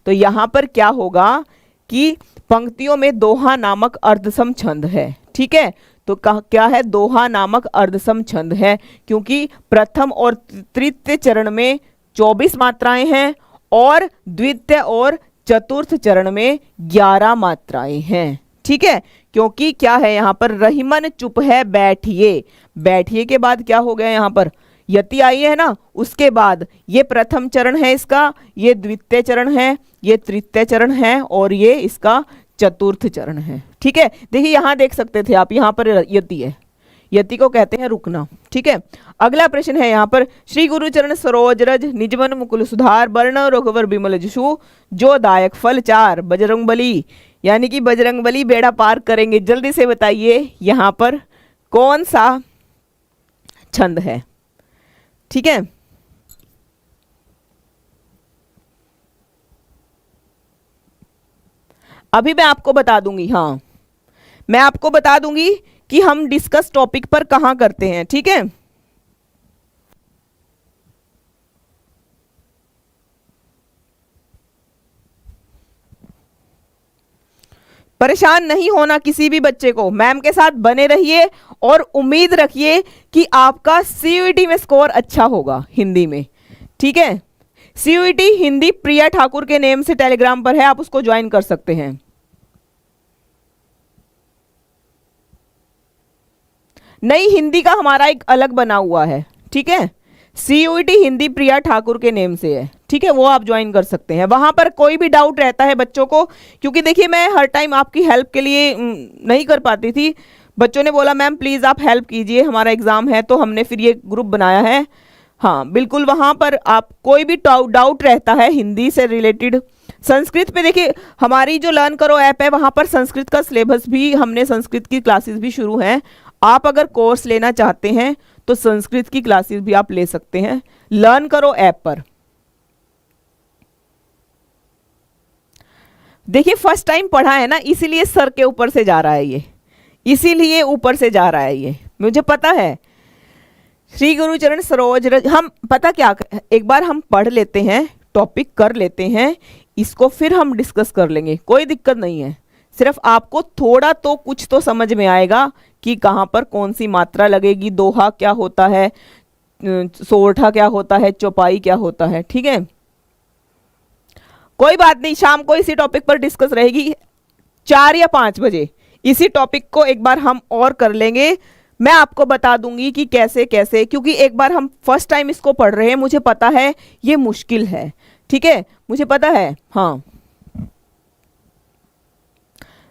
तो यहां पर क्या होगा कि पंक्तियों में दोहा नामक अर्धसम छंद है, ठीक है। तो क्या है? दोहा नामक अर्धसम छंद है, क्योंकि प्रथम और तृतीय चरण में 24 मात्राएं हैं और द्वितीय और चतुर्थ चरण में 11 मात्राएं हैं, ठीक है। क्योंकि क्या है यहां पर? रहीमन चुप है बैठिए, बैठिए के बाद क्या हो गया? यहां पर यति आई है ना, उसके बाद ये प्रथम चरण है इसका, ये द्वितीय चरण है, ये तृतीय चरण है और ये इसका चतुर्थ चरण है, ठीक है। देखिए यहां देख सकते थे आप, यहां पर यति है, यति को कहते हैं रुकना, ठीक है। अगला प्रश्न है यहाँ पर, श्री गुरु चरण सरोज रज, निजमन मुकुल सुधार, वर्ण रघुवर बिमल जसु, जो दायक फल चार, बजरंगबली, यानी कि बजरंगबली बेड़ा पार करेंगे। जल्दी से बताइए यहाँ पर कौन सा छंद है, ठीक है। अभी मैं आपको बता दूंगी, हाँ मैं आपको बता दूंगी कि हम डिस्कस टॉपिक पर कहां करते हैं, ठीक है। परेशान नहीं होना किसी भी बच्चे को, मैम के साथ बने रहिए और उम्मीद रखिए कि आपका सीयूईटी में स्कोर अच्छा होगा हिंदी में, ठीक है। सीयूईटी हिंदी प्रिया ठाकुर के नेम से टेलीग्राम पर है, आप उसको ज्वाइन कर सकते हैं। नहीं, हिंदी का हमारा एक अलग बना हुआ है, ठीक है। सीयूईटी हिंदी प्रिया ठाकुर के नेम से है, ठीक है, वो आप ज्वाइन कर सकते हैं। वहां पर कोई भी डाउट रहता है बच्चों को, क्योंकि देखिए मैं हर टाइम आपकी हेल्प के लिए नहीं कर पाती थी। बच्चों ने बोला मैम प्लीज़ आप हेल्प कीजिए, हमारा एग्ज़ाम है, तो हमने फिर ये ग्रुप बनाया है। हाँ बिल्कुल, वहाँ पर आप कोई भी डाउट रहता है हिंदी से रिलेटेड, संस्कृत पे देखिए हमारी जो लर्न करो ऐप है, वहाँ पर संस्कृत का सिलेबस भी, हमने संस्कृत की क्लासेस भी शुरू हैं। आप अगर कोर्स लेना चाहते हैं तो संस्कृत की क्लासेस भी आप ले सकते हैं लर्न करो ऐप पर। देखिए फर्स्ट टाइम पढ़ा है ना, इसीलिए सर के ऊपर से जा रहा है ये, इसीलिए ऊपर से जा रहा है ये, मुझे पता है। श्री गुरुचरण सरोज रज, हम पता क्या, एक बार हम पढ़ लेते हैं, टॉपिक कर लेते हैं, इसको फिर हम डिस्कस कर लेंगे, कोई दिक्कत नहीं है। सिर्फ आपको थोड़ा तो कुछ तो समझ में आएगा कि कहाँ पर कौन सी मात्रा लगेगी, दोहा क्या होता है, सोरठा क्या होता है, चौपाई क्या होता है, ठीक है। कोई बात नहीं, शाम को इसी टॉपिक पर डिस्कस रहेगी 4 या 5 बजे। इसी टॉपिक को एक बार हम और कर लेंगे, मैं आपको बता दूंगी कि कैसे कैसे, क्योंकि एक बार हम फर्स्ट टाइम इसको पढ़ रहे हैं, मुझे पता है ये मुश्किल है, ठीक है, मुझे पता है। हाँ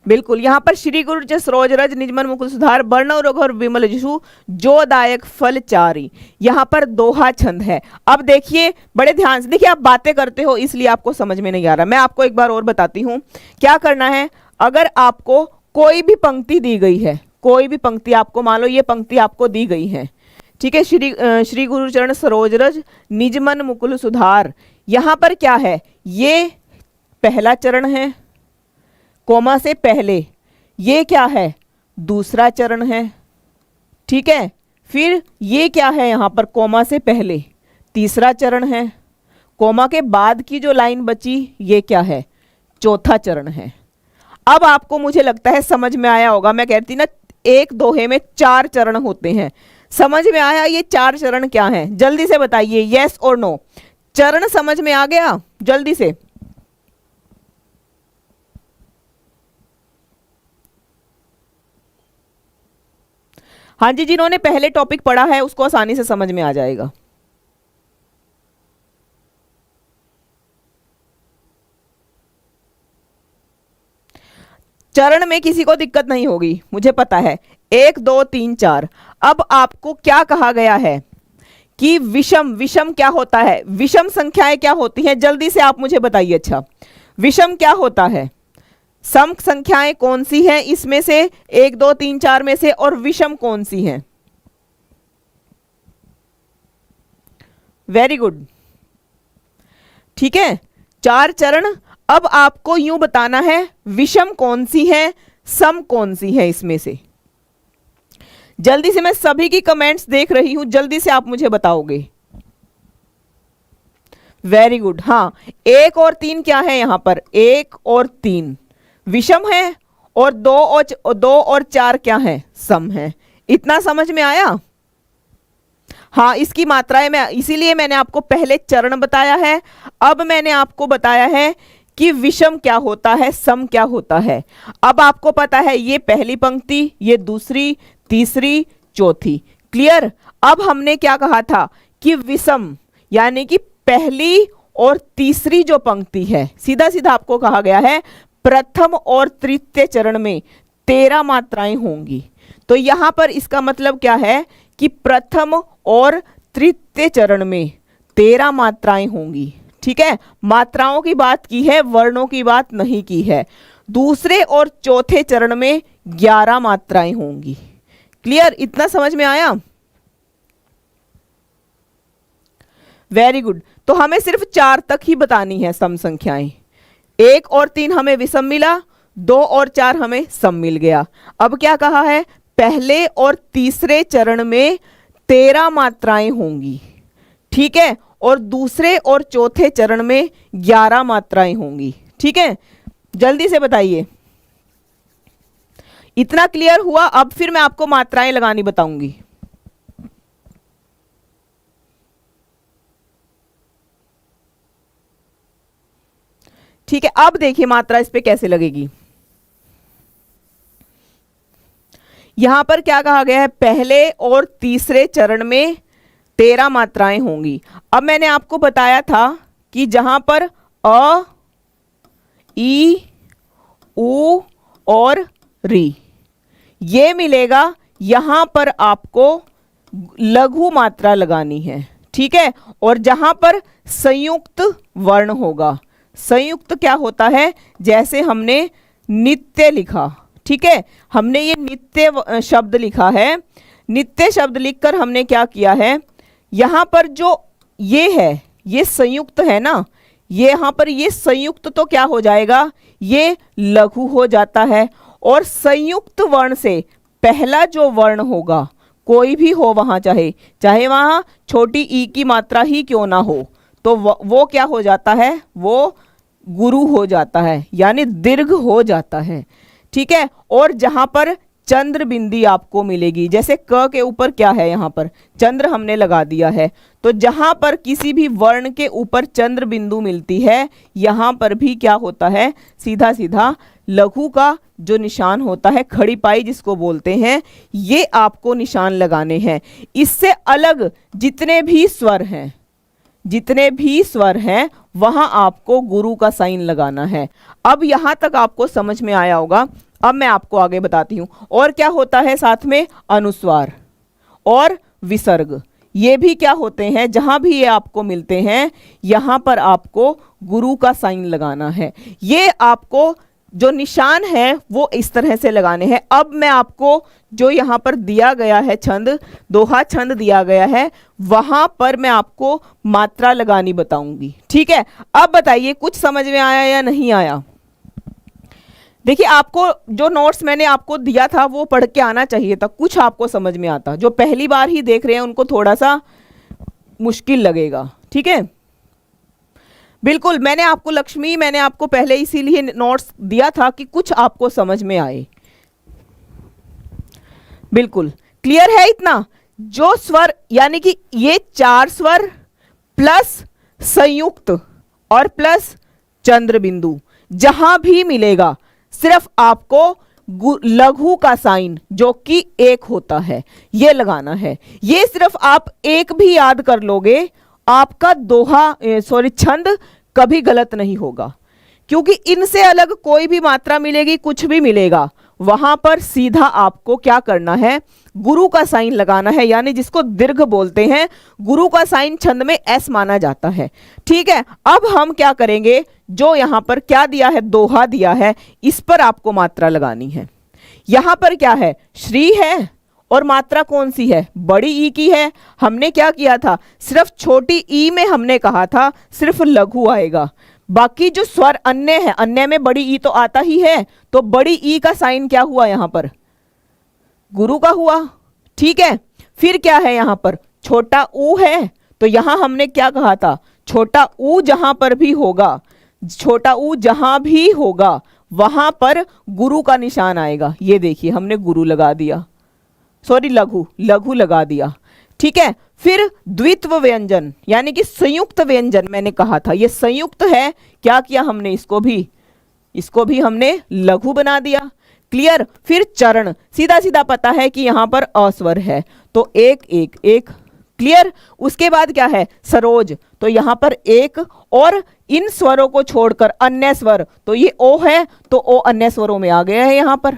बिल्कुल, यहाँ पर श्री गुरु च सरोज रज निजमन मुकुल सुधार वर्णव रघुवर विमल जसु जो दायक फल चारी, यहाँ पर दोहा छंद है। अब देखिए बड़े ध्यान से, देखिए आप बातें करते हो इसलिए आपको समझ में नहीं आ रहा, मैं आपको एक बार और बताती हूँ क्या करना है। अगर आपको कोई भी पंक्ति दी गई है, कोई भी पंक्ति आपको, मान लो ये पंक्ति आपको दी गई है, ठीक है, श्री गुरुचरण सरोज रज निजमन मुकुल सुधार, यहाँ पर क्या है, ये पहला चरण है, कोमा से पहले, ये क्या है, दूसरा चरण है, ठीक है। फिर ये क्या है, यहाँ पर कोमा से पहले तीसरा चरण है, कोमा के बाद की जो लाइन बची ये क्या है, चौथा चरण है। अब आपको मुझे लगता है समझ में आया होगा, मैं कहती ना एक दोहे में 4 चरण होते हैं, समझ में आया ये 4 चरण क्या हैं, जल्दी से बताइए यस और नो। चरण समझ में आ गया, जल्दी से। हाँ जी, जिन्होंने पहले टॉपिक पढ़ा है उसको आसानी से समझ में आ जाएगा। चरण में किसी को दिक्कत नहीं होगी, मुझे पता है। 1 2 3 4। अब आपको क्या कहा गया है कि विषम, विषम क्या होता है, विषम संख्याएं क्या होती हैं, जल्दी से आप मुझे बताइए। अच्छा, विषम क्या होता है, सम संख्याएं कौन सी हैं इसमें से, 1 2 3 4 में से, और विषम कौन सी हैं। वेरी गुड, ठीक है, 4 चरण। अब आपको यूं बताना है विषम कौन सी है, सम कौन सी है इसमें से। जल्दी से, मैं सभी की कमेंट्स देख रही हूं, जल्दी से आप मुझे बताओगे। वेरी गुड, हाँ 1 और 3 क्या है यहां पर, 1 और 3 विषम है, और 2 और 4 क्या है, सम है। इतना समझ में आया। हाँ, इसकी मात्राएं मैं, इसीलिए मैंने आपको पहले चरण बताया है, अब मैंने आपको बताया है कि विषम क्या होता है, सम क्या होता है। अब आपको पता है ये पहली पंक्ति, ये दूसरी, तीसरी, चौथी, क्लियर। अब हमने क्या कहा था कि विषम यानी कि पहली और तीसरी जो पंक्ति है, सीधा सीधा आपको कहा गया है प्रथम और तृतीय चरण में 13 मात्राएं होंगी। तो यहां पर इसका मतलब क्या है कि प्रथम और तृतीय चरण में 13 मात्राएं होंगी, ठीक है। मात्राओं की बात की है, वर्णों की बात नहीं की है। दूसरे और चौथे चरण में 11 मात्राएं होंगी, क्लियर, इतना समझ में आया। वेरी गुड, तो हमें सिर्फ 4 तक ही बतानी है सम संख्याएं। 1 और 3 हमें विषम मिला, 2 और 4 हमें सम मिल गया। अब क्या कहा है, पहले और तीसरे चरण में 13 मात्राएं होंगी, ठीक है, और दूसरे और चौथे चरण में 11 मात्राएं होंगी, ठीक है। जल्दी से बताइए, इतना क्लियर हुआ। अब फिर मैं आपको मात्राएं लगानी बताऊंगी। ठीक है, अब देखिए मात्रा इस पे कैसे लगेगी। यहां पर क्या कहा गया है, पहले और तीसरे चरण में 13 मात्राएं होंगी। अब मैंने आपको बताया था कि जहां पर अ, ई, उ और री ये मिलेगा, यहां पर आपको लघु मात्रा लगानी है। ठीक है, और जहां पर संयुक्त वर्ण होगा, संयुक्त क्या होता है, जैसे हमने नित्य लिखा, ठीक है, हमने ये नित्य शब्द लिखा है, नित्य शब्द लिखकर हमने क्या किया है, यहां पर जो ये है ये संयुक्त है ना, ये यहां पर ये संयुक्त तो क्या हो जाएगा, ये लघु हो जाता है। और संयुक्त वर्ण से पहला जो वर्ण होगा, कोई भी हो वहां, चाहे वहां छोटी ई की मात्रा ही क्यों ना हो, तो वो क्या हो जाता है, वो गुरु हो जाता है, यानी दीर्घ हो जाता है। ठीक है, और जहां पर चंद्र बिंदी आपको मिलेगी, जैसे क के ऊपर क्या है, यहां पर चंद्र हमने लगा दिया है, तो जहां पर किसी भी वर्ण के ऊपर चंद्र बिंदु मिलती है, यहां पर भी क्या होता है, सीधा सीधा लघु का जो निशान होता है, खड़ी पाई जिसको बोलते हैं, ये आपको निशान लगाने हैं। इससे अलग जितने भी स्वर हैं, जितने भी स्वर हैं, वहां आपको गुरु का साइन लगाना है। अब यहां तक आपको समझ में आया होगा। अब मैं आपको आगे बताती हूं और क्या होता है, साथ में अनुस्वार और विसर्ग, ये भी क्या होते हैं, जहां भी ये आपको मिलते हैं, यहां पर आपको गुरु का साइन लगाना है। ये आपको जो निशान है वो इस तरह से लगाने हैं। अब मैं आपको जो यहाँ पर दिया गया है छंद, दोहा छंद दिया गया है, वहां पर मैं आपको मात्रा लगानी बताऊंगी। ठीक है, अब बताइए कुछ समझ में आया या नहीं आया। देखिए, आपको जो नोट्स मैंने आपको दिया था वो पढ़ के आना चाहिए था, कुछ आपको समझ में आता। जो पहली बार ही देख रहे हैं उनको थोड़ा सा मुश्किल लगेगा। ठीक है, बिल्कुल, मैंने आपको पहले इसीलिए नोट्स दिया था कि कुछ आपको समझ में आए। बिल्कुल क्लियर है इतना। जो स्वर, यानी कि ये 4 स्वर प्लस संयुक्त और प्लस चंद्र बिंदु, जहां भी मिलेगा सिर्फ आपको लघु का साइन जो कि 1 होता है ये लगाना है। ये सिर्फ आप 1 भी याद कर लोगे, आपका छंद कभी गलत नहीं होगा, क्योंकि इनसे अलग कोई भी मात्रा मिलेगी, कुछ भी मिलेगा, वहां पर सीधा आपको क्या करना है, गुरु का साइन लगाना है, यानी जिसको दीर्घ बोलते हैं। गुरु का साइन छंद में एस माना जाता है। ठीक है, अब हम क्या करेंगे, जो यहां पर क्या दिया है, दोहा दिया है, इस पर आपको मात्रा लगानी है। यहां पर क्या है, श्री है, और मात्रा कौन सी है, बड़ी ई की है। हमने क्या किया था, सिर्फ छोटी ई में हमने कहा था सिर्फ लघु आएगा, बाकी जो स्वर अन्य है, अन्य में बड़ी ई तो आता ही है, तो बड़ी ई का साइन क्या हुआ, यहां पर गुरु का हुआ। ठीक है, फिर क्या है, यहां पर छोटा ऊ है, तो यहां हमने क्या कहा था, छोटा ऊ जहां पर भी होगा, छोटा ऊ जहां भी होगा वहां पर गुरु का निशान आएगा। ये देखिए हमने गुरु लगा दिया, लघु लगा दिया। ठीक है, फिर द्वित्व व्यंजन यानी कि संयुक्त व्यंजन मैंने कहा था, ये संयुक्त है, क्या किया हमने, इसको भी हमने लघु बना दिया। क्लियर। फिर चरण, सीधा सीधा पता है कि यहां पर अस्वर है, तो 1 1 1। क्लियर। उसके बाद क्या है, सरोज, तो यहां पर 1, और इन स्वरों को छोड़कर अन्य स्वर, तो ये ओ है, तो ओ अन्य स्वरों में आ गया है यहां पर।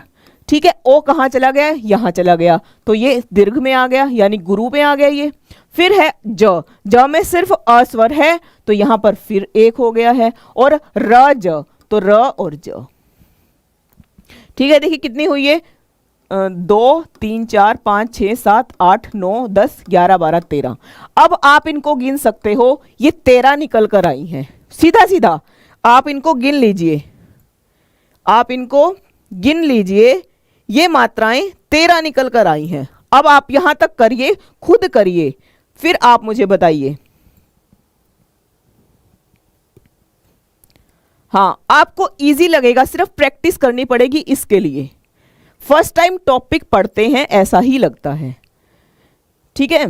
ठीक है, ओ कहां चला गया, यहां चला गया, तो ये दीर्घ में आ गया, यानी गुरु में आ गया ये। फिर है ज में सिर्फ अस्वर है, तो यहां पर फिर 1 हो गया है, और रज, तो र और ज। ठीक है, देखिए कितनी हुई है, 2 3 4 5 6 7 8 9 10 11 12 13। अब आप इनको गिन सकते हो, ये 13 निकल कर आई हैं। सीधा सीधा आप इनको गिन लीजिए, आप इनको गिन लीजिए, ये मात्राएं 13 निकल कर आई हैं। अब आप यहां तक करिए, खुद करिए, फिर आप मुझे बताइए। हाँ, आपको इजी लगेगा, सिर्फ प्रैक्टिस करनी पड़ेगी इसके लिए। फर्स्ट टाइम टॉपिक पढ़ते हैं ऐसा ही लगता है। ठीक है,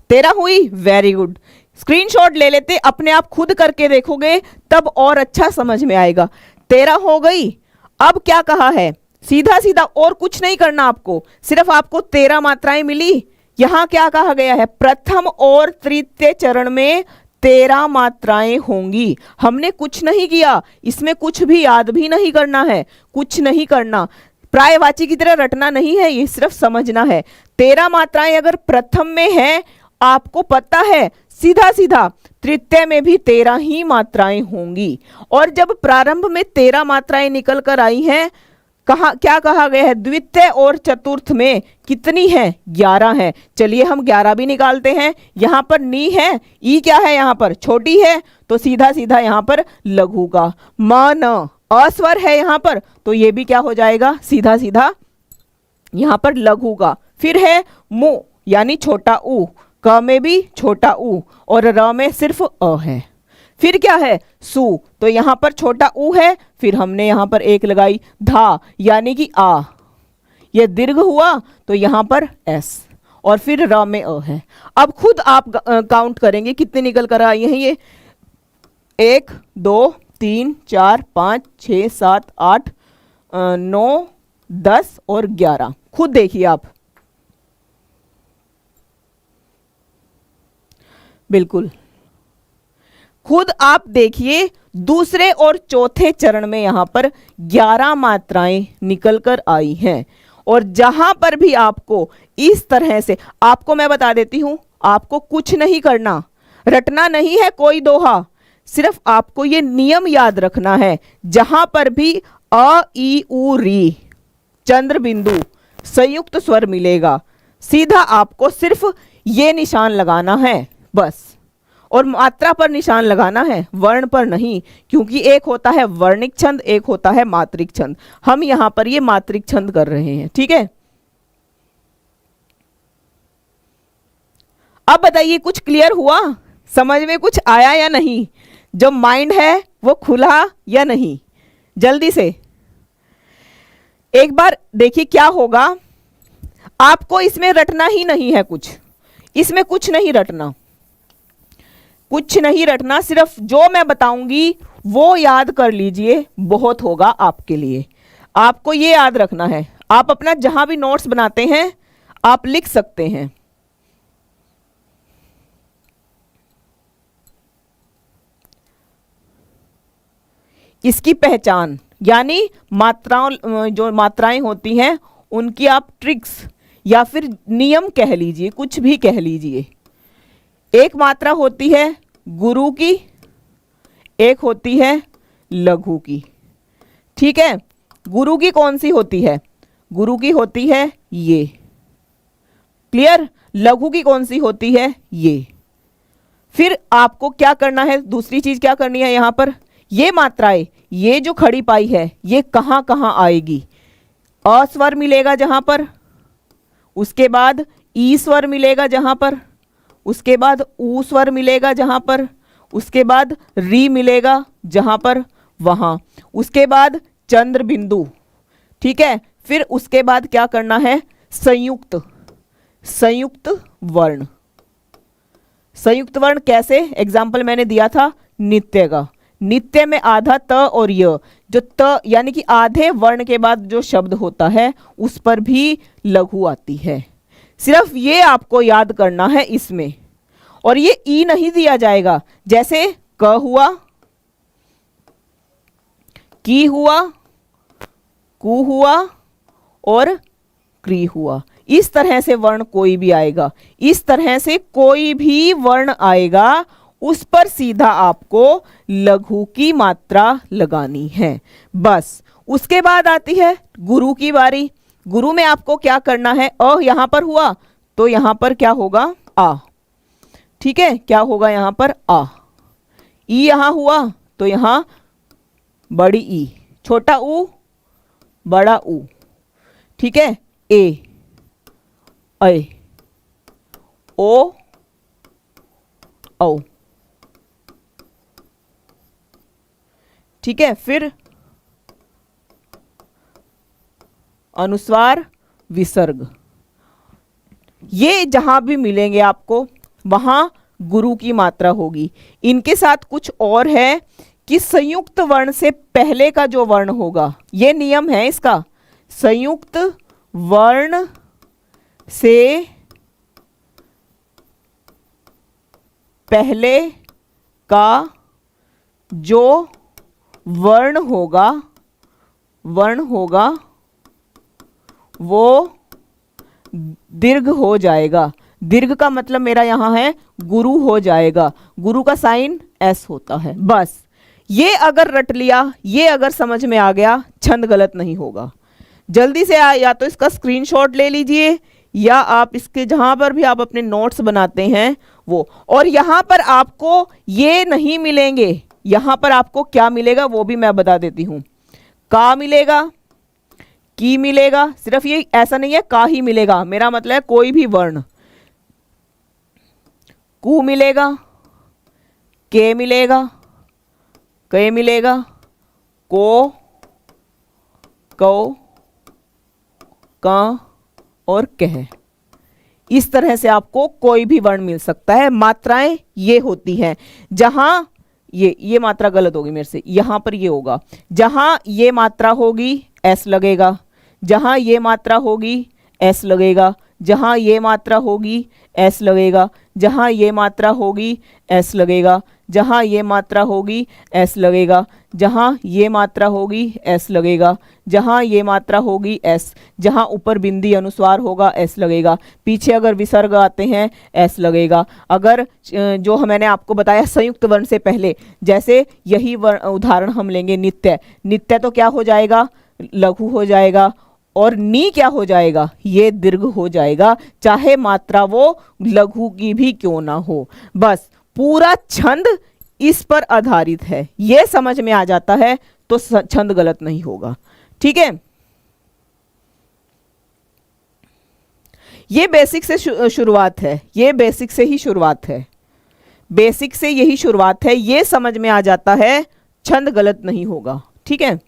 13 हुई, वेरी गुड। स्क्रीनशॉट ले लेते, अपने आप खुद करके देखोगे तब और अच्छा समझ में आएगा। 13 हो गई। अब क्या कहा है, सीधा सीधा और कुछ नहीं करना आपको, सिर्फ आपको 13 मात्राएं मिली। यहां क्या कहा गया है, प्रथम और तृतीय चरण में 13 मात्राएं होंगी। हमने कुछ नहीं किया, इसमें कुछ भी याद भी नहीं करना है, कुछ नहीं करना, प्रायवाची की तरह रटना नहीं है, ये सिर्फ समझना है। 13 मात्राएं अगर प्रथम में है, आपको पता है सीधा सीधा तृतीय में भी 13 ही मात्राएं होंगी। और जब प्रारंभ में 13 मात्राएं निकल कर आई हैं, क्या कहा गया है, द्वितीय और चतुर्थ में कितनी है, 11 है। चलिए हम 11 भी निकालते हैं। यहां पर नी है, ई क्या है, यहां पर छोटी है, तो सीधा सीधा यहां पर लघु का म न, अस्वर है यहां पर, तो ये भी क्या हो जाएगा, सीधा सीधा यहां पर लघु का। फिर है मु यानी छोटा ऊ, क में भी छोटा ऊ, और र में सिर्फ अ है। फिर क्या है, सु, तो यहां पर छोटा ऊ है, फिर हमने यहां पर एक लगाई। धा यानी कि आ, ये दीर्घ हुआ, तो यहां पर एस, और फिर र में अ है। अब खुद आप काउंट करेंगे कितने निकल कर आई हैं ये, 1 2 3 4 5 6 7 8 9 10 और 11। खुद देखिए आप, बिल्कुल खुद आप देखिए, दूसरे और चौथे चरण में यहां पर 11 मात्राएं निकल कर आई हैं। और जहां पर भी आपको इस तरह से, आपको मैं बता देती हूं, आपको कुछ नहीं करना, रटना नहीं है कोई दोहा, सिर्फ आपको ये नियम याद रखना है। जहां पर भी अ ई उ री चंद्र बिंदु संयुक्त स्वर मिलेगा, सीधा आपको सिर्फ ये निशान लगाना है बस, और मात्रा पर निशान लगाना है, वर्ण पर नहीं, क्योंकि एक होता है वर्णिक छंद, एक होता है मात्रिक छंद। हम यहां पर ये मात्रिक छंद कर रहे हैं, ठीक है। अब बताइए कुछ क्लियर हुआ, समझ में कुछ आया या नहीं, जो माइंड है वो खुला या नहीं, जल्दी से एक बार देखिए क्या होगा। आपको इसमें रटना ही नहीं है कुछ, इसमें कुछ नहीं रटना, कुछ नहीं रटना, सिर्फ जो मैं बताऊंगी वो याद कर लीजिए, बहुत होगा आपके लिए। आपको ये याद रखना है, आप अपना जहां भी नोट्स बनाते हैं आप लिख सकते हैं। इसकी पहचान यानी मात्राओं, जो मात्राएं होती हैं उनकी आप ट्रिक्स या फिर नियम कह लीजिए, कुछ भी कह लीजिए। एक मात्रा होती है गुरु की, एक होती है लघु की, ठीक है। गुरु की कौन सी होती है, गुरु की होती है ये, क्लियर। लघु की कौन सी होती है ये। फिर आपको क्या करना है, दूसरी चीज क्या करनी है, यहां पर ये मात्राएं, ये जो खड़ी पाई है ये कहां कहां आएगी, अ स्वर मिलेगा जहां पर, उसके बाद ई स्वर मिलेगा जहां पर, उसके बाद ऊ स्वर मिलेगा जहां पर, उसके बाद री मिलेगा जहां पर वहां, उसके बाद चंद्र बिंदु, ठीक है। फिर उसके बाद क्या करना है, संयुक्त, संयुक्त वर्ण। संयुक्त वर्ण कैसे, एग्जाम्पल मैंने दिया था नित्य का, नित्य में आधा त और य, जो त यानी कि आधे वर्ण के बाद जो शब्द होता है उस पर भी लघु आती है। सिर्फ ये आपको याद करना है इसमें, और ये ई नहीं दिया जाएगा, जैसे क हुआ, की हुआ, कु हुआ और क्री हुआ, इस तरह से वर्ण कोई भी आएगा, इस तरह से कोई भी वर्ण आएगा उस पर सीधा आपको लघु की मात्रा लगानी है बस। उसके बाद आती है गुरु की बारी। गुरु में आपको क्या करना है, अ यहां पर हुआ तो यहां पर क्या होगा, आ, ठीक है, क्या होगा यहां पर आ। ई यहां हुआ तो यहां बड़ी ई, छोटा ऊ बड़ा ऊ, ठीक है। ए, ओ, औ, ठीक है। फिर अनुस्वार विसर्ग, ये जहां भी मिलेंगे आपको वहां गुरु की मात्रा होगी। इनके साथ कुछ और है कि संयुक्त वर्ण से पहले का जो वर्ण होगा, ये नियम है इसका, संयुक्त वर्ण से पहले का जो वर्ण होगा वो दीर्घ हो जाएगा। दीर्घ का मतलब मेरा यहां है गुरु हो जाएगा। गुरु का साइन एस होता है। बस ये अगर रट लिया, ये अगर समझ में आ गया, छंद गलत नहीं होगा। जल्दी से या तो इसका स्क्रीनशॉट ले लीजिए या आप इसके जहां पर भी आप अपने नोट्स बनाते हैं वो, और यहां पर आपको ये नहीं मिलेंगे, यहां पर आपको क्या मिलेगा वो भी मैं बता देती हूं। का मिलेगा, की मिलेगा, सिर्फ ये ऐसा नहीं है का ही मिलेगा, मेरा मतलब है कोई भी वर्ण, कु मिलेगा, के मिलेगा, के मिलेगा, को, कौ, का और कह। इस तरह से आपको कोई भी वर्ण मिल सकता है। मात्राएं ये होती हैं, जहां ये मात्रा गलत होगी मेरे से, यहां पर ये होगा, जहां ये मात्रा होगी एस लगेगा, जहां ये मात्रा होगी एस लगेगा, जहां ये मात्रा होगी एस लगेगा, जहां ये मात्रा होगी एस लगेगा, जहां ये मात्रा होगी एस लगेगा, जहां ये मात्रा होगी एस लगेगा, जहां ये मात्रा होगी एस, जहां ऊपर बिंदी अनुस्वार होगा एस लगेगा, पीछे अगर विसर्ग आते हैं एस लगेगा। अगर जो मैंने आपको बताया संयुक्त वर्ण से पहले, जैसे यही उदाहरण हम लेंगे नित्य, नित्य तो क्या हो जाएगा, लघु हो जाएगा, और नी क्या हो जाएगा, ये दीर्घ हो जाएगा, चाहे मात्रा वो लघु की भी क्यों ना हो। बस पूरा छंद इस पर आधारित है, ये समझ में आ जाता है तो छंद गलत नहीं होगा। ठीक है, ये बेसिक से शुरुआत है, ये बेसिक से ही शुरुआत है, बेसिक से यही शुरुआत है, ये समझ में आ जाता है, छंद गलत नहीं होगा। ठीक है,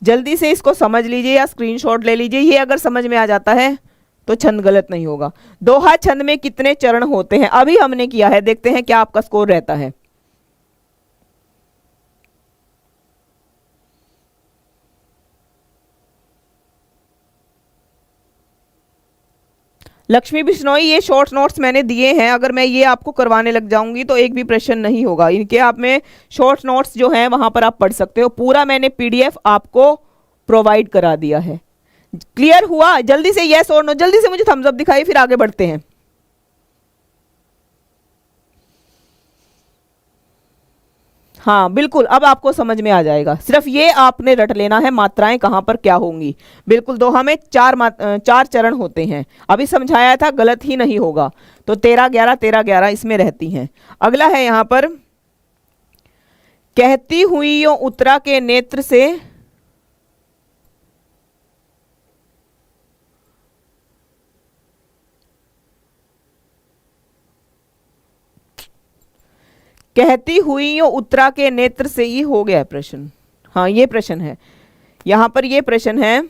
जल्दी से इसको समझ लीजिए या स्क्रीनशॉट ले लीजिए, ये अगर समझ में आ जाता है तो छंद गलत नहीं होगा। दोहा छंद में कितने चरण होते हैं, अभी हमने किया है, देखते हैं क्या आपका स्कोर रहता है। लक्ष्मी बिश्नोई, ये शॉर्ट नोट्स मैंने दिए हैं, अगर मैं ये आपको करवाने लग जाऊंगी तो एक भी प्रश्न नहीं होगा। इनके आप में शॉर्ट नोट्स जो हैं वहां पर आप पढ़ सकते हो, पूरा मैंने पीडीएफ आपको प्रोवाइड करा दिया है। क्लियर हुआ? जल्दी से यस और नो, जल्दी से मुझे थम्स अप दिखाइए, फिर आगे बढ़ते हैं। हाँ बिल्कुल, अब आपको समझ में आ जाएगा, सिर्फ ये आपने रट लेना है मात्राएं कहां पर क्या होंगी। बिल्कुल, दोहा में चार चरण होते हैं, अभी समझाया था, गलत ही नहीं होगा। तो 13 11 13 11 इसमें रहती हैं। अगला है यहां पर, कहती हुई यो उत्तरा के नेत्र से, कहती हुई यो उत्तरा के नेत्र से, ही हो गया प्रश्न। हाँ ये प्रश्न है, यहां पर ये प्रश्न है,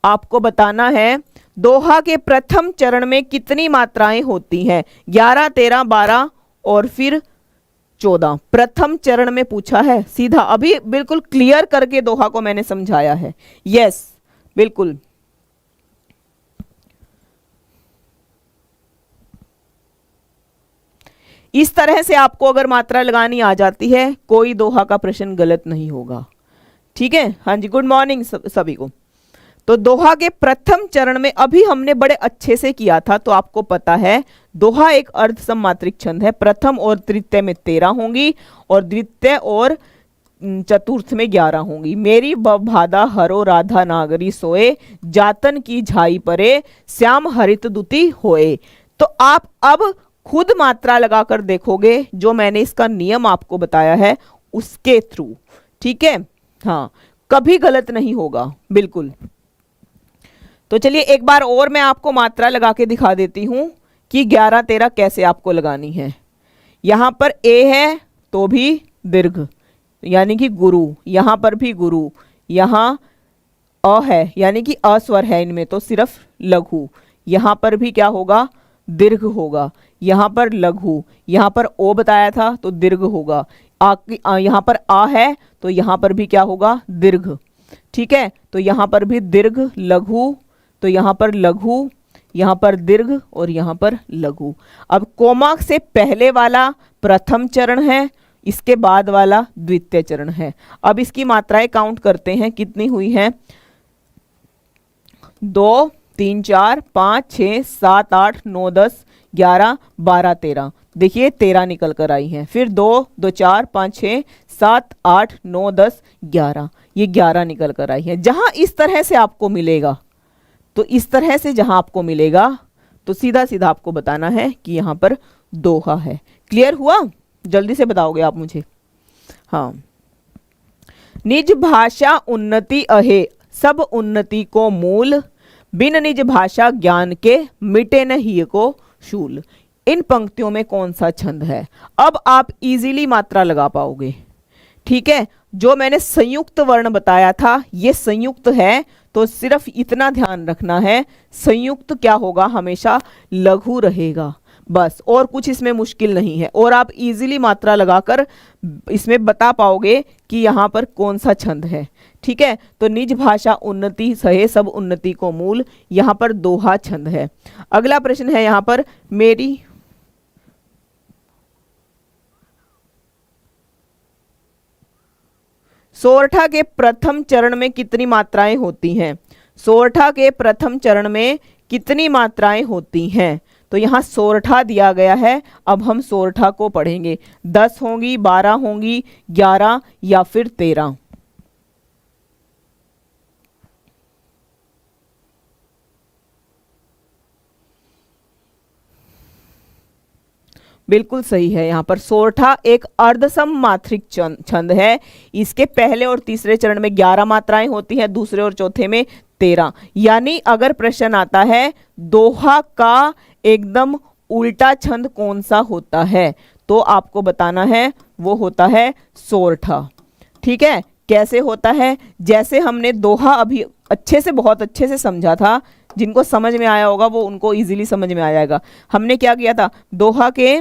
आपको बताना है दोहा के प्रथम चरण में कितनी मात्राएं होती हैं। 11 13 12 और फिर 14 प्रथम चरण में पूछा है सीधा, अभी बिल्कुल क्लियर करके दोहा को मैंने समझाया है। यस बिल्कुल, इस तरह से आपको अगर मात्रा लगानी आ जाती है, कोई दोहा का प्रश्न गलत नहीं होगा। ठीक है, हाँ जी, गुड मॉर्निंग सभी को। तो दोहा के प्रथम चरण में अभी हमने बड़े अच्छे से किया था, तो आपको पता है दोहा एक अर्ध सममात्रिक छंद है। प्रथम और तृतीय में 13 होंगी और द्वितीय और चतुर्थ में 11 होंगी। मेरी भादा हरो राधा नागरी सोए, जातन की झाई परे श्याम हरित दुति होए। तो आप अब खुद मात्रा लगाकर देखोगे, जो मैंने इसका नियम आपको बताया है उसके थ्रू। ठीक है, हाँ कभी गलत नहीं होगा बिल्कुल। तो चलिए एक बार और मैं आपको मात्रा लगा के दिखा देती हूं कि 11 13 कैसे आपको लगानी है। यहां पर ए है तो भी दीर्घ यानी कि गुरु, यहां पर भी गुरु, यहां अ है यानी कि अस्वर है, इनमें तो सिर्फ लघु, यहाँ पर भी क्या होगा, दीर्घ होगा। यहाँ पर लघु, यहाँ पर ओ बताया था तो दीर्घ होगा। यहाँ पर आ है तो यहाँ पर भी क्या होगा, दीर्घ। ठीक है, तो यहाँ पर भी दीर्घ, लघु, तो यहाँ पर लघु, यहाँ पर दीर्घ और यहाँ पर लघु। अब कोमा से पहले वाला प्रथम चरण है, इसके बाद वाला द्वितीय चरण है। अब इसकी मात्राएं काउंट करते हैं, कितनी हुई है, 2 3 4 5 6 7 8 9 10 11 12 13। देखिए 13 निकल कर आई है। फिर 2 2 4 5 6 7 8 9 10 11, ये 11 निकल कर आई है। जहां इस तरह से आपको मिलेगा, तो इस तरह से जहां आपको मिलेगा तो सीधा सीधा आपको बताना है कि यहाँ पर दोहा है। क्लियर हुआ? जल्दी से बताओगे आप मुझे। हाँ, निज भाषा उन्नति अहे, सब उन्नति को मूल, बिन निज भाषा ज्ञान के मिटे न ही को शूल। इन पंक्तियों में कौन सा छंद है? अब आप इजीली मात्रा लगा पाओगे। ठीक है, जो मैंने संयुक्त वर्ण बताया था ये संयुक्त है, तो सिर्फ इतना ध्यान रखना है, संयुक्त क्या होगा, हमेशा लघु रहेगा बस, और कुछ इसमें मुश्किल नहीं है। और आप इजीली मात्रा लगाकर इसमें बता पाओगे कि यहाँ पर कौन सा छंद है। ठीक है, तो निज भाषा उन्नति सहे, सब उन्नति को मूल, यहाँ पर दोहा छंद है। अगला प्रश्न है यहाँ पर, मेरी सोरठा के प्रथम चरण में कितनी मात्राएं होती हैं? सोरठा के प्रथम चरण में कितनी मात्राएं होती हैं? तो यहाँ सोरठा दिया गया है, अब हम सोरठा को पढ़ेंगे। 10 होंगी, 12 होंगी, 11 या फिर 13? बिल्कुल सही है। यहाँ पर सोरठा एक अर्धसम मात्रिक छंद है। इसके पहले और तीसरे चरण में 11 मात्राएं होती हैं, दूसरे और चौथे में 13। यानी अगर प्रश्न आता है दोहा का एकदम उल्टा छंद कौन सा होता है, तो आपको बताना है वो होता है सोरठा। ठीक है, कैसे होता है? जैसे हमने दोहा अभी अच्छे से, बहुत अच्छे से समझा था, जिनको समझ में आया होगा वो उनको इजीली समझ में आ जाएगा। हमने क्या किया था, दोहा के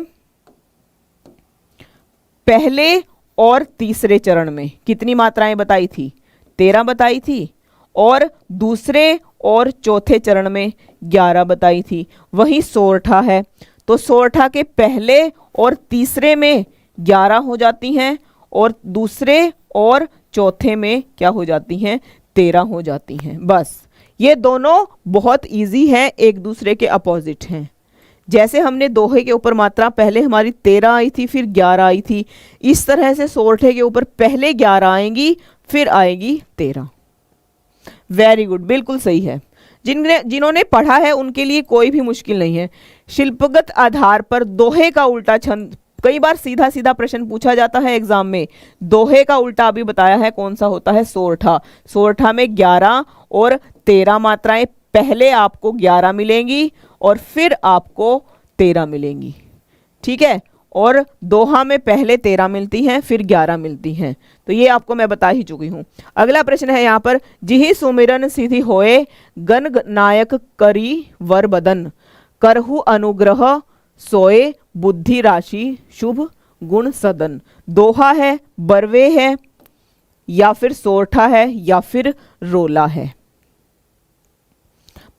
पहले और तीसरे चरण में कितनी मात्राएं बताई थी? 13 बताई थी, और दूसरे और चौथे चरण में 11 बताई थी। वही सोरठा है, तो सोरठा के पहले और तीसरे में 11 हो जाती हैं, और दूसरे और चौथे में क्या हो जाती हैं? 13 हो जाती हैं। बस, ये दोनों बहुत इजी हैं, एक दूसरे के अपोजिट हैं। जैसे हमने दोहे के ऊपर मात्रा पहले हमारी 13 आई थी, फिर 11 आई थी, इस तरह से सोरठे के ऊपर पहले 11 आएंगी, फिर आएगी 13। वेरी गुड, बिल्कुल सही है। जिन्होंने पढ़ा है उनके लिए कोई भी मुश्किल नहीं है। शिल्पगत आधार पर दोहे का उल्टा छंद, कई बार सीधा सीधा प्रश्न पूछा जाता है एग्जाम में। दोहे का उल्टा अभी बताया है, कौन सा होता है? सोरठा। सोरठा में 11 और 13 मात्राएं, पहले आपको 11 मिलेंगी और फिर आपको 13 मिलेंगी। ठीक है, और दोहा में पहले 13 मिलती हैं, फिर 11 मिलती हैं। तो ये आपको मैं बता ही चुकी हूं। अगला प्रश्न है यहाँ पर, जिहि सुमिरन सिद्धि होए, गण नायक करी वर बदन, करहु अनुग्रह सोए, बुद्धि राशि शुभ गुण सदन। दोहा है, बरवे है, या फिर सोरठा है, या फिर रोला है?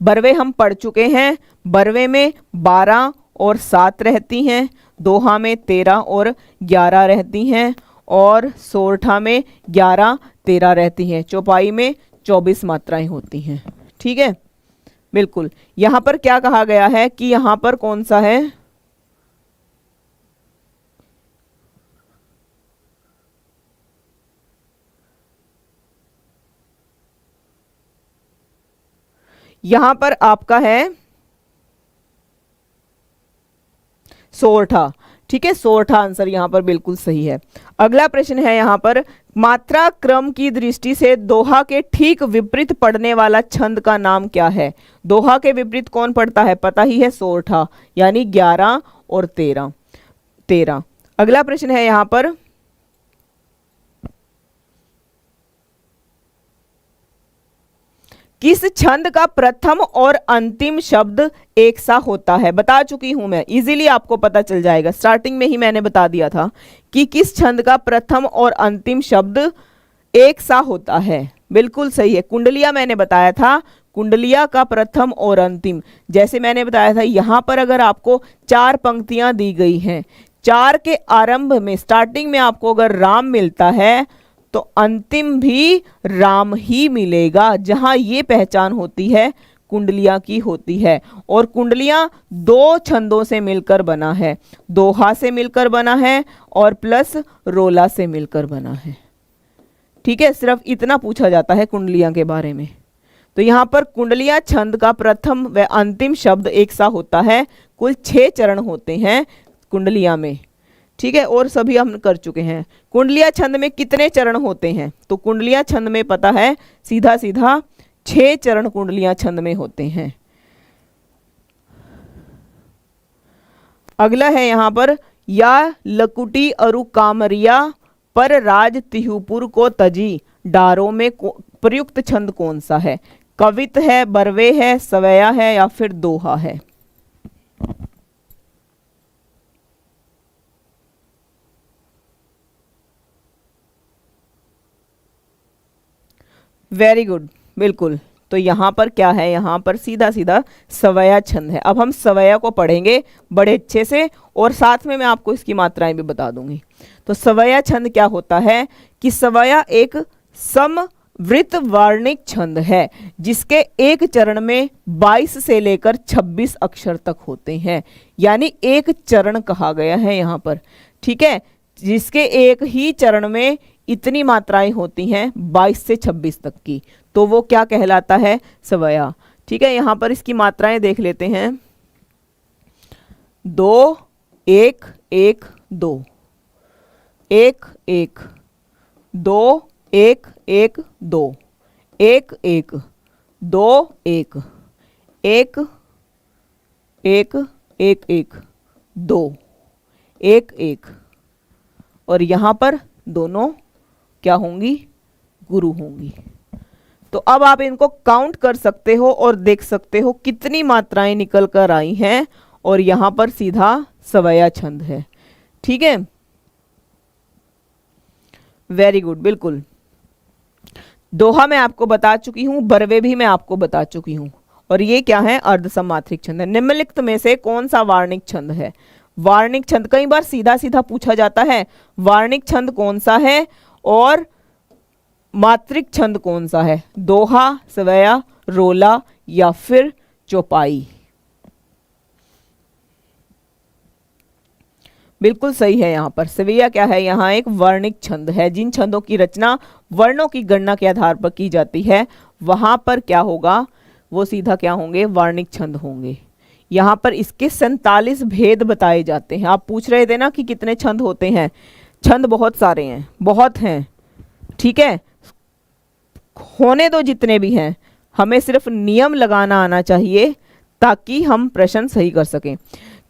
बरवे हम पढ़ चुके हैं। बरवे में 12 और 7 रहती हैं, दोहा में 13 और 11 रहती हैं, और सोरठा में 11 13 रहती हैं। चौपाई में 24 मात्राएं होती हैं। ठीक है, बिल्कुल। यहां पर क्या कहा गया है कि यहां पर कौन सा है? यहां पर आपका है सोरठा। ठीक है, सोरठा आंसर यहां पर बिल्कुल सही है। अगला प्रश्न है यहां पर, मात्रा क्रम की दृष्टि से दोहा के ठीक विपरीत पढ़ने वाला छंद का नाम क्या है? दोहा के विपरीत कौन पढ़ता है? पता ही है, सोरठा, यानी 11 और 13। अगला प्रश्न है यहां पर, किस छंद का प्रथम और अंतिम शब्द एक सा होता है? बता चुकी हूं मैं, इजीली आपको पता चल जाएगा, स्टार्टिंग में ही मैंने बता दिया था कि किस छंद का प्रथम और अंतिम शब्द एक सा होता है। बिल्कुल सही है, कुंडलिया मैंने बताया था, कुंडलिया का प्रथम और अंतिम। जैसे मैंने बताया था, यहां पर अगर आपको 4 पंक्तियां दी गई हैं, 4 के आरंभ में, स्टार्टिंग में आपको अगर राम मिलता है तो अंतिम भी राम ही मिलेगा। जहां ये पहचान होती है कुंडलिया की होती है। और कुंडलिया 2 छंदों से मिलकर बना है, दोहा से मिलकर बना है और प्लस रोला से मिलकर बना है। ठीक है, सिर्फ इतना पूछा जाता है कुंडलिया के बारे में। तो यहां पर कुंडलिया छंद का प्रथम व अंतिम शब्द एक सा होता है। कुल 6 चरण होते हैं कुंडलिया में। ठीक है, और सभी हम कर चुके हैं। कुंडलिया छंद में कितने चरण होते हैं? तो कुंडलिया छंद में पता है सीधा सीधा 6 चरण कुंडलिया छंद में होते हैं। अगला है यहां पर, या लकुटी अरु कामरिया पर राज तिहुपुर को तजी, डारों में प्रयुक्त छंद कौन सा है? कवित है, बरवे है, सवैया है या फिर दोहा है? वेरी गुड, बिल्कुल। तो यहां पर क्या है? यहां पर सीधा सीधा सवैया छंद है। अब हम सवैया को पढ़ेंगे बड़े अच्छे से और साथ में मैं आपको इसकी मात्राएं भी बता दूंगी। तो सवैया छंद क्या होता है कि सवैया एक समवृत वार्णिक छंद है जिसके एक चरण में 22 से लेकर 26 अक्षर तक होते हैं, यानी एक चरण कहा गया है यहां पर। ठीक है, जिसके एक ही चरण में इतनी मात्राएं होती हैं 22 से 26 तक की, तो वो क्या कहलाता है? सवैया। ठीक है, यहां पर इसकी मात्राएं देख लेते हैं। 2 1 1 2, 1 1 2 1 1 2, 1 1 2 1 1 1 1 1 2, 1 1, और यहां पर दोनों क्या होंगी? गुरु होंगी। तो अब आप इनको काउंट कर सकते हो और देख सकते हो कितनी मात्राएं निकल कर आई हैं, और यहां पर सीधा सवैया छंद है। ठीक है, वेरी गुड, बिल्कुल। दोहा मैं आपको बता चुकी हूं, बरवे भी मैं आपको बता चुकी हूं, और ये क्या है? अर्ध सम्मात्रिक छंद है। निम्नलिखित में से कौन सा वार्णिक छंद है? वार्णिक छंद कई बार सीधा सीधा पूछा जाता है, वार्णिक छंद कौन सा है और मात्रिक छंद कौन सा है? दोहा, सवैया, रोला या फिर चौपाई? बिल्कुल सही है। यहां पर सवैया क्या है? यहां एक वर्णिक छंद है। जिन छंदों की रचना वर्णों की गणना के आधार पर की जाती है, वहां पर क्या होगा? वो सीधा क्या होंगे? वर्णिक छंद होंगे। यहां पर इसके 47 भेद बताए जाते हैं। आप पूछ रहे थे ना कि कितने छंद होते हैं? छंद बहुत सारे हैं, बहुत हैं। ठीक है, होने दो जितने भी हैं, हमें सिर्फ नियम लगाना आना चाहिए ताकि हम प्रश्न सही कर सकें।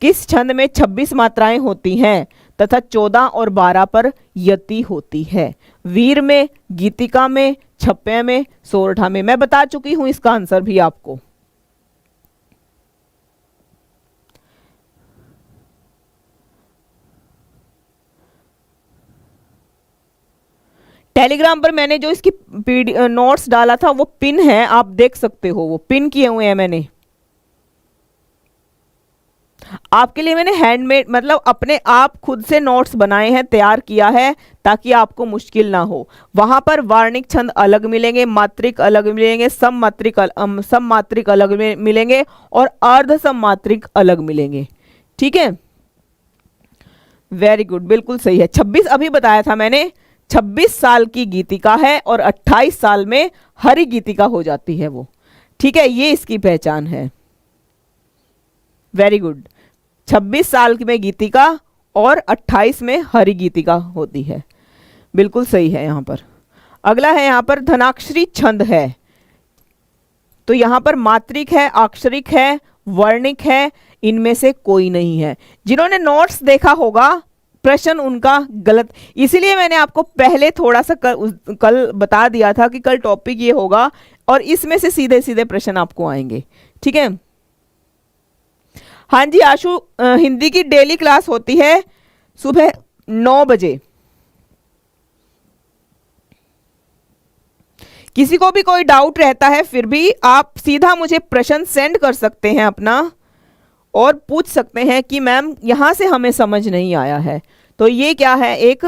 किस छंद में 26 मात्राएं होती हैं तथा 14 और 12 पर यति होती है? वीर में, गीतिका में, छप्पे में, सोरठा में। मैं बता चुकी हूं इसका आंसर भी आपको। टेलीग्राम पर मैंने जो इसकी नोट्स डाला था वो पिन है, आप देख सकते हो, वो पिन किए हुए हैं मैंने आपके लिए। मैंने हैंडमेड मतलब अपने आप खुद से नोट्स बनाए हैं, तैयार किया है ताकि आपको मुश्किल ना हो। वहां पर वार्णिक छंद अलग मिलेंगे, मात्रिक अलग मिलेंगे, सममात्रिक अलग मिलेंगे और अर्ध सममात्रिक अलग मिलेंगे। ठीक है, वेरी गुड, बिल्कुल सही है। 26 अभी बताया था मैंने, 26 साल की गीतिका है और 28 साल में हरि गीतिका हो जाती है वो। ठीक है, ये इसकी पहचान है। वेरी गुड, 26 साल में गीतिका और 28 में हरि गीतिका होती है। बिल्कुल सही है। यहां पर अगला है, यहां पर धनाक्षरी छंद है। तो यहां पर मात्रिक है, अक्षरिक है, वर्णिक है, इनमें से कोई नहीं है। जिन्होंने नोट्स देखा होगा प्रश्न उनका गलत, इसीलिए मैंने आपको पहले थोड़ा सा कल बता दिया था कि कल टॉपिक ये होगा और इसमें से सीधे सीधे प्रश्न आपको आएंगे, ठीक है। हाँ जी आशु, हिंदी की डेली क्लास होती है सुबह 9 बजे। किसी को भी कोई डाउट रहता है फिर भी आप सीधा मुझे प्रश्न सेंड कर सकते हैं अपना, और पूछ सकते हैं कि मैम यहां से हमें समझ नहीं आया है। तो ये क्या है, एक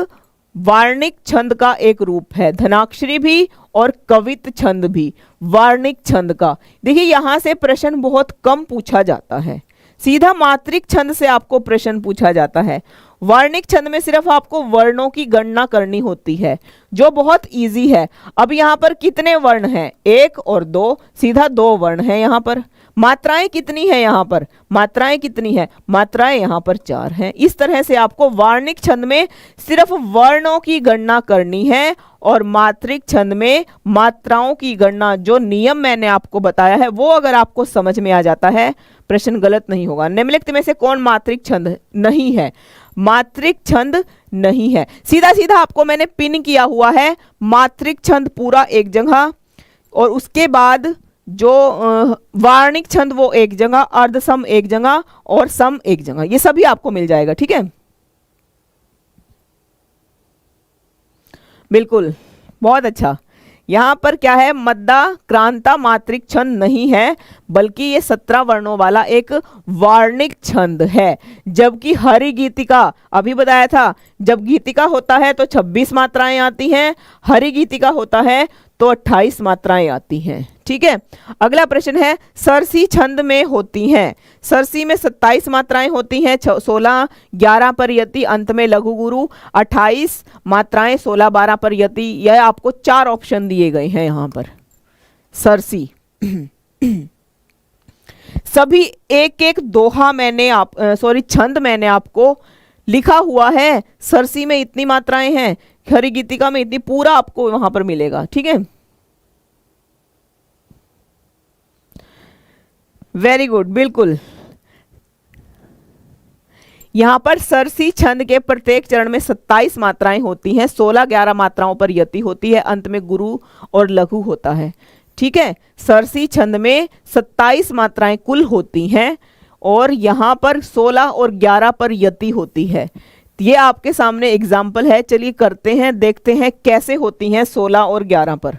वार्णिक छंद का एक रूप है, धनाक्षरी भी और कवित छंद भी, वार्णिक छंद का। देखिए यहां से प्रश्न बहुत कम पूछा जाता है, सीधा मात्रिक छंद से आपको प्रश्न पूछा जाता है। वर्णिक छंद में सिर्फ आपको वर्णों की गणना करनी होती है, जो बहुत इजी है। अब यहाँ पर कितने वर्ण हैं, 1 और 2, सीधा 2 वर्ण हैं यहाँ पर। मात्राएं कितनी है यहाँ पर, मात्राएं कितनी है, मात्राएं यहाँ पर 4 हैं। इस तरह से आपको वार्णिक छंद में सिर्फ वर्णों की गणना करनी है, और मात्रिक छंद में मात्राओं की गणना, जो नियम मैंने आपको बताया है वो अगर आपको समझ में आ जाता है, प्रश्न गलत नहीं होगा। निम्नलिखित में से कौन मात्रिक छंद नहीं है, मात्रिक छंद नहीं है। सीधा सीधा आपको मैंने पिन किया हुआ है, मात्रिक छंद पूरा एक जगह, और उसके बाद जो वार्णिक छंद वो एक जगह, अर्धसम एक जगह और सम एक जगह, ये सभी आपको मिल जाएगा, ठीक है। बिल्कुल, बहुत अच्छा। यहां पर क्या है, मद्दा क्रांता मात्रिक छंद नहीं है, बल्कि ये 17 वर्णों वाला एक वार्णिक छंद है। जबकि हरि गीतिका, अभी बताया था, जब गीतिका होता है तो 26 मात्राएं आती हैं, हरि गीतिका होता है तो 28 मात्राएं आती हैं, ठीक है। अगला प्रश्न है, सरसी छंद में होती हैं, सरसी में 27 मात्राएं होती हैं, 16 11 पर यति, अंत में लघु गुरु, 28 मात्राएं 16 12 पर यति। यह आपको 4 ऑप्शन दिए गए हैं यहाँ पर। सरसी सभी एक एक दोहा मैंने छंद मैंने आपको लिखा हुआ है। सरसी में इतनी मात्राएं हैं, हरि गीतिका में इतनी, पूरा आपको वहां पर मिलेगा, ठीक है। वेरी गुड, बिल्कुल। यहां पर सरसी छंद के प्रत्येक चरण में 27 मात्राएं होती हैं, 16 11 मात्राओं पर यति होती है, अंत में गुरु और लघु होता है, ठीक है। सरसी छंद में 27 मात्राएं कुल होती हैं, और यहां पर 16 और 11 पर यति होती है। ये आपके सामने एग्जाम्पल है, चलिए करते हैं, देखते हैं कैसे होती हैं 16 और 11 पर।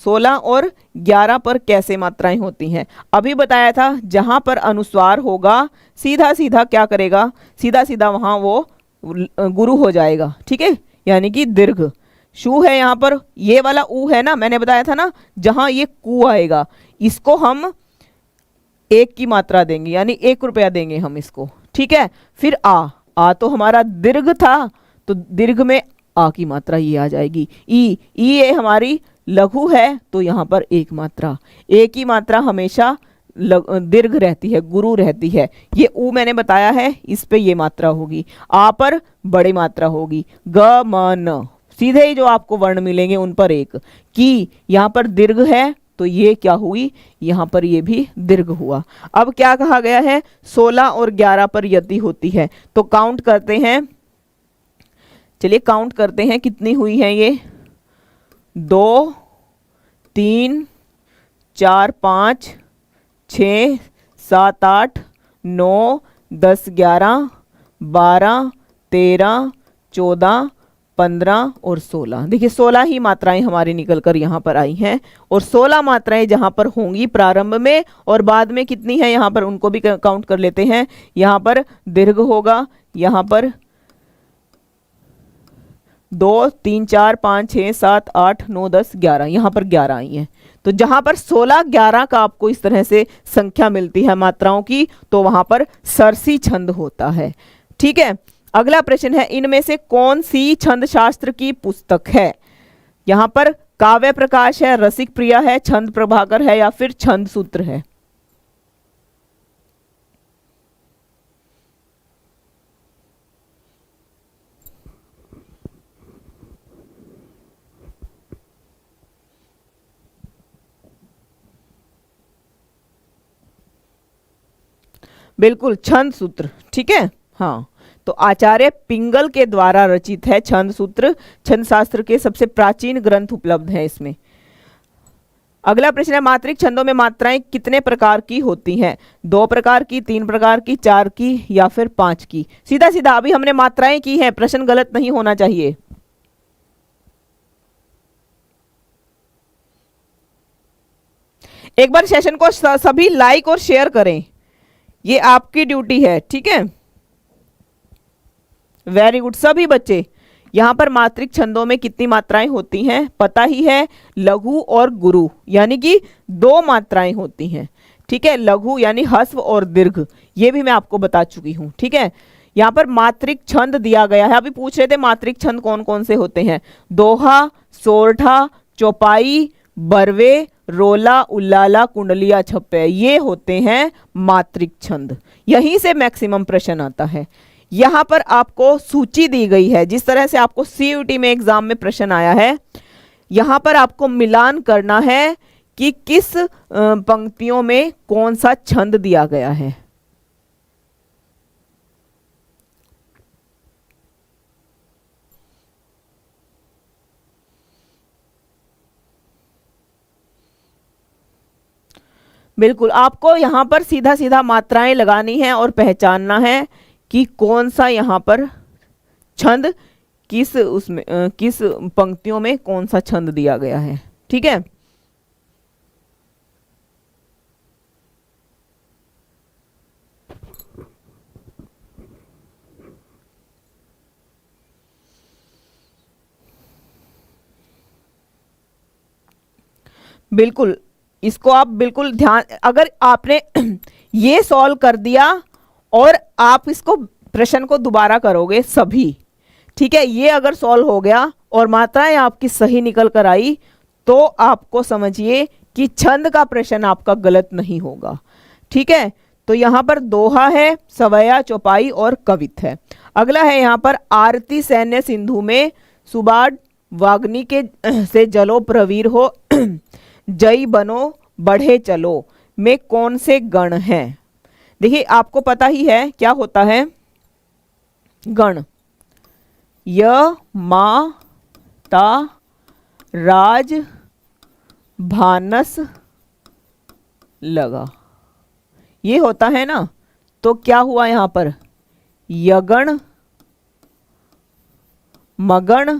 16 और 11 पर कैसे मात्राएं होती हैं, अभी बताया था। जहां पर अनुस्वार होगा सीधा सीधा क्या करेगा, सीधा सीधा वहां वो गुरु हो जाएगा, ठीक है, यानी कि दीर्घ। शू है यहाँ पर, ये वाला ऊ है ना, मैंने बताया था ना, जहां ये कू आएगा इसको हम 1 की मात्रा देंगे, यानी 1 रुपया देंगे हम इसको, ठीक है। फिर आ तो हमारा दीर्घ था, तो दीर्घ में आ की मात्रा ये आ जाएगी। ई ये हमारी लघु है, तो यहाँ पर 1 मात्रा, 1 की मात्रा हमेशा दीर्घ रहती है, गुरु रहती है। ये ऊ मैंने बताया है, इस पे ये मात्रा होगी। आ पर बड़ी मात्रा होगी, ग म न, सीधे ही जो आपको वर्ण मिलेंगे उन पर 1 की। यहाँ पर दीर्घ है तो ये क्या हुई, यहाँ पर ये भी दीर्घ हुआ। अब क्या कहा गया है, 16 और 11 पर यति होती है, तो काउंट करते हैं, चलिए काउंट करते हैं कितनी हुई है ये, 2 3 4 5 6 7 8 9 10 11 12 13 14 15 और 16। देखिए 16 ही मात्राएं हमारी निकल कर यहाँ पर आई हैं, और 16 मात्राएं जहाँ पर होंगी प्रारंभ में और बाद में कितनी है यहाँ पर, उनको भी काउंट कर लेते हैं। यहाँ पर दीर्घ होगा, यहाँ पर 2 3 4 5 6 7 8 9 10 11, यहाँ पर 11 आई हैं। तो जहां पर 16 11 का आपको इस तरह से संख्या मिलती है मात्राओं की, तो वहां पर सरसी छंद होता है, ठीक है। अगला प्रश्न है, इनमें से कौन सी छंद शास्त्र की पुस्तक है। यहां पर काव्य प्रकाश है, रसिक प्रिया है, छंद प्रभाकर है, या फिर छंद सूत्र है। बिल्कुल, छंद सूत्र, ठीक है। हाँ, तो आचार्य पिंगल के द्वारा रचित है छंद सूत्र, छंद शास्त्र के सबसे प्राचीन ग्रंथ उपलब्ध है इसमें। अगला प्रश्न है, मात्रिक छंदों में मात्राएं कितने प्रकार की होती हैं? 2 प्रकार की, 3 प्रकार की, 4 की या फिर 5 की? सीधा सीधा अभी हमने मात्राएं की हैं, प्रश्न गलत नहीं होना चाहिए। एक बार सेशन को सभी लाइक और शेयर करें, ये आपकी ड्यूटी है, ठीक है। वेरी गुड सभी बच्चे। यहां पर मात्रिक छंदों में कितनी मात्राएं होती हैं पता ही है, लघु और गुरु, यानी कि 2 मात्राएं होती हैं, ठीक है। लघु यानी ह्रस्व और दीर्घ, ये भी मैं आपको बता चुकी हूं, ठीक है। यहां पर मात्रिक छंद दिया गया है, अभी पूछ रहे थे मात्रिक छंद कौन कौन से होते हैं। दोहा, सोरठा, चौपाई, बरवे, रोला, उल्लाला, कुंडलिया, छप्पे, ये होते हैं मात्रिक छंद। यहीं से मैक्सिमम प्रश्न आता है। यहां पर आपको सूची दी गई है, जिस तरह से आपको सीयूटी में एग्जाम में प्रश्न आया है, यहां पर आपको मिलान करना है कि किस पंक्तियों में कौन सा छंद दिया गया है। बिल्कुल, आपको यहां पर सीधा सीधा मात्राएं लगानी है और पहचानना है कि कौन सा यहां पर छंद किस उसमें किस पंक्तियों में कौन सा छंद दिया गया है, ठीक है। बिल्कुल, इसको आप बिल्कुल ध्यान, अगर आपने ये सॉल्व कर दिया और आप इसको प्रश्न को दोबारा करोगे सभी, ठीक है, ये अगर सॉल्व हो गया और मात्राएं आपकी सही निकल कर आई, तो आपको समझिए कि छंद का प्रश्न आपका गलत नहीं होगा, ठीक है। तो यहां पर दोहा है, सवैया, चौपाई और कवित है। अगला है यहां पर आरती सैन्य सिंधु में सुबाड वाग्नी के से जलो प्रवीर हो जय बनो बढ़े चलो में कौन से गण हैं? देखिए आपको पता ही है क्या होता है गण। य मा ता राज भानस लगा, ये होता है ना। तो क्या हुआ यहां पर? यगण, मगण,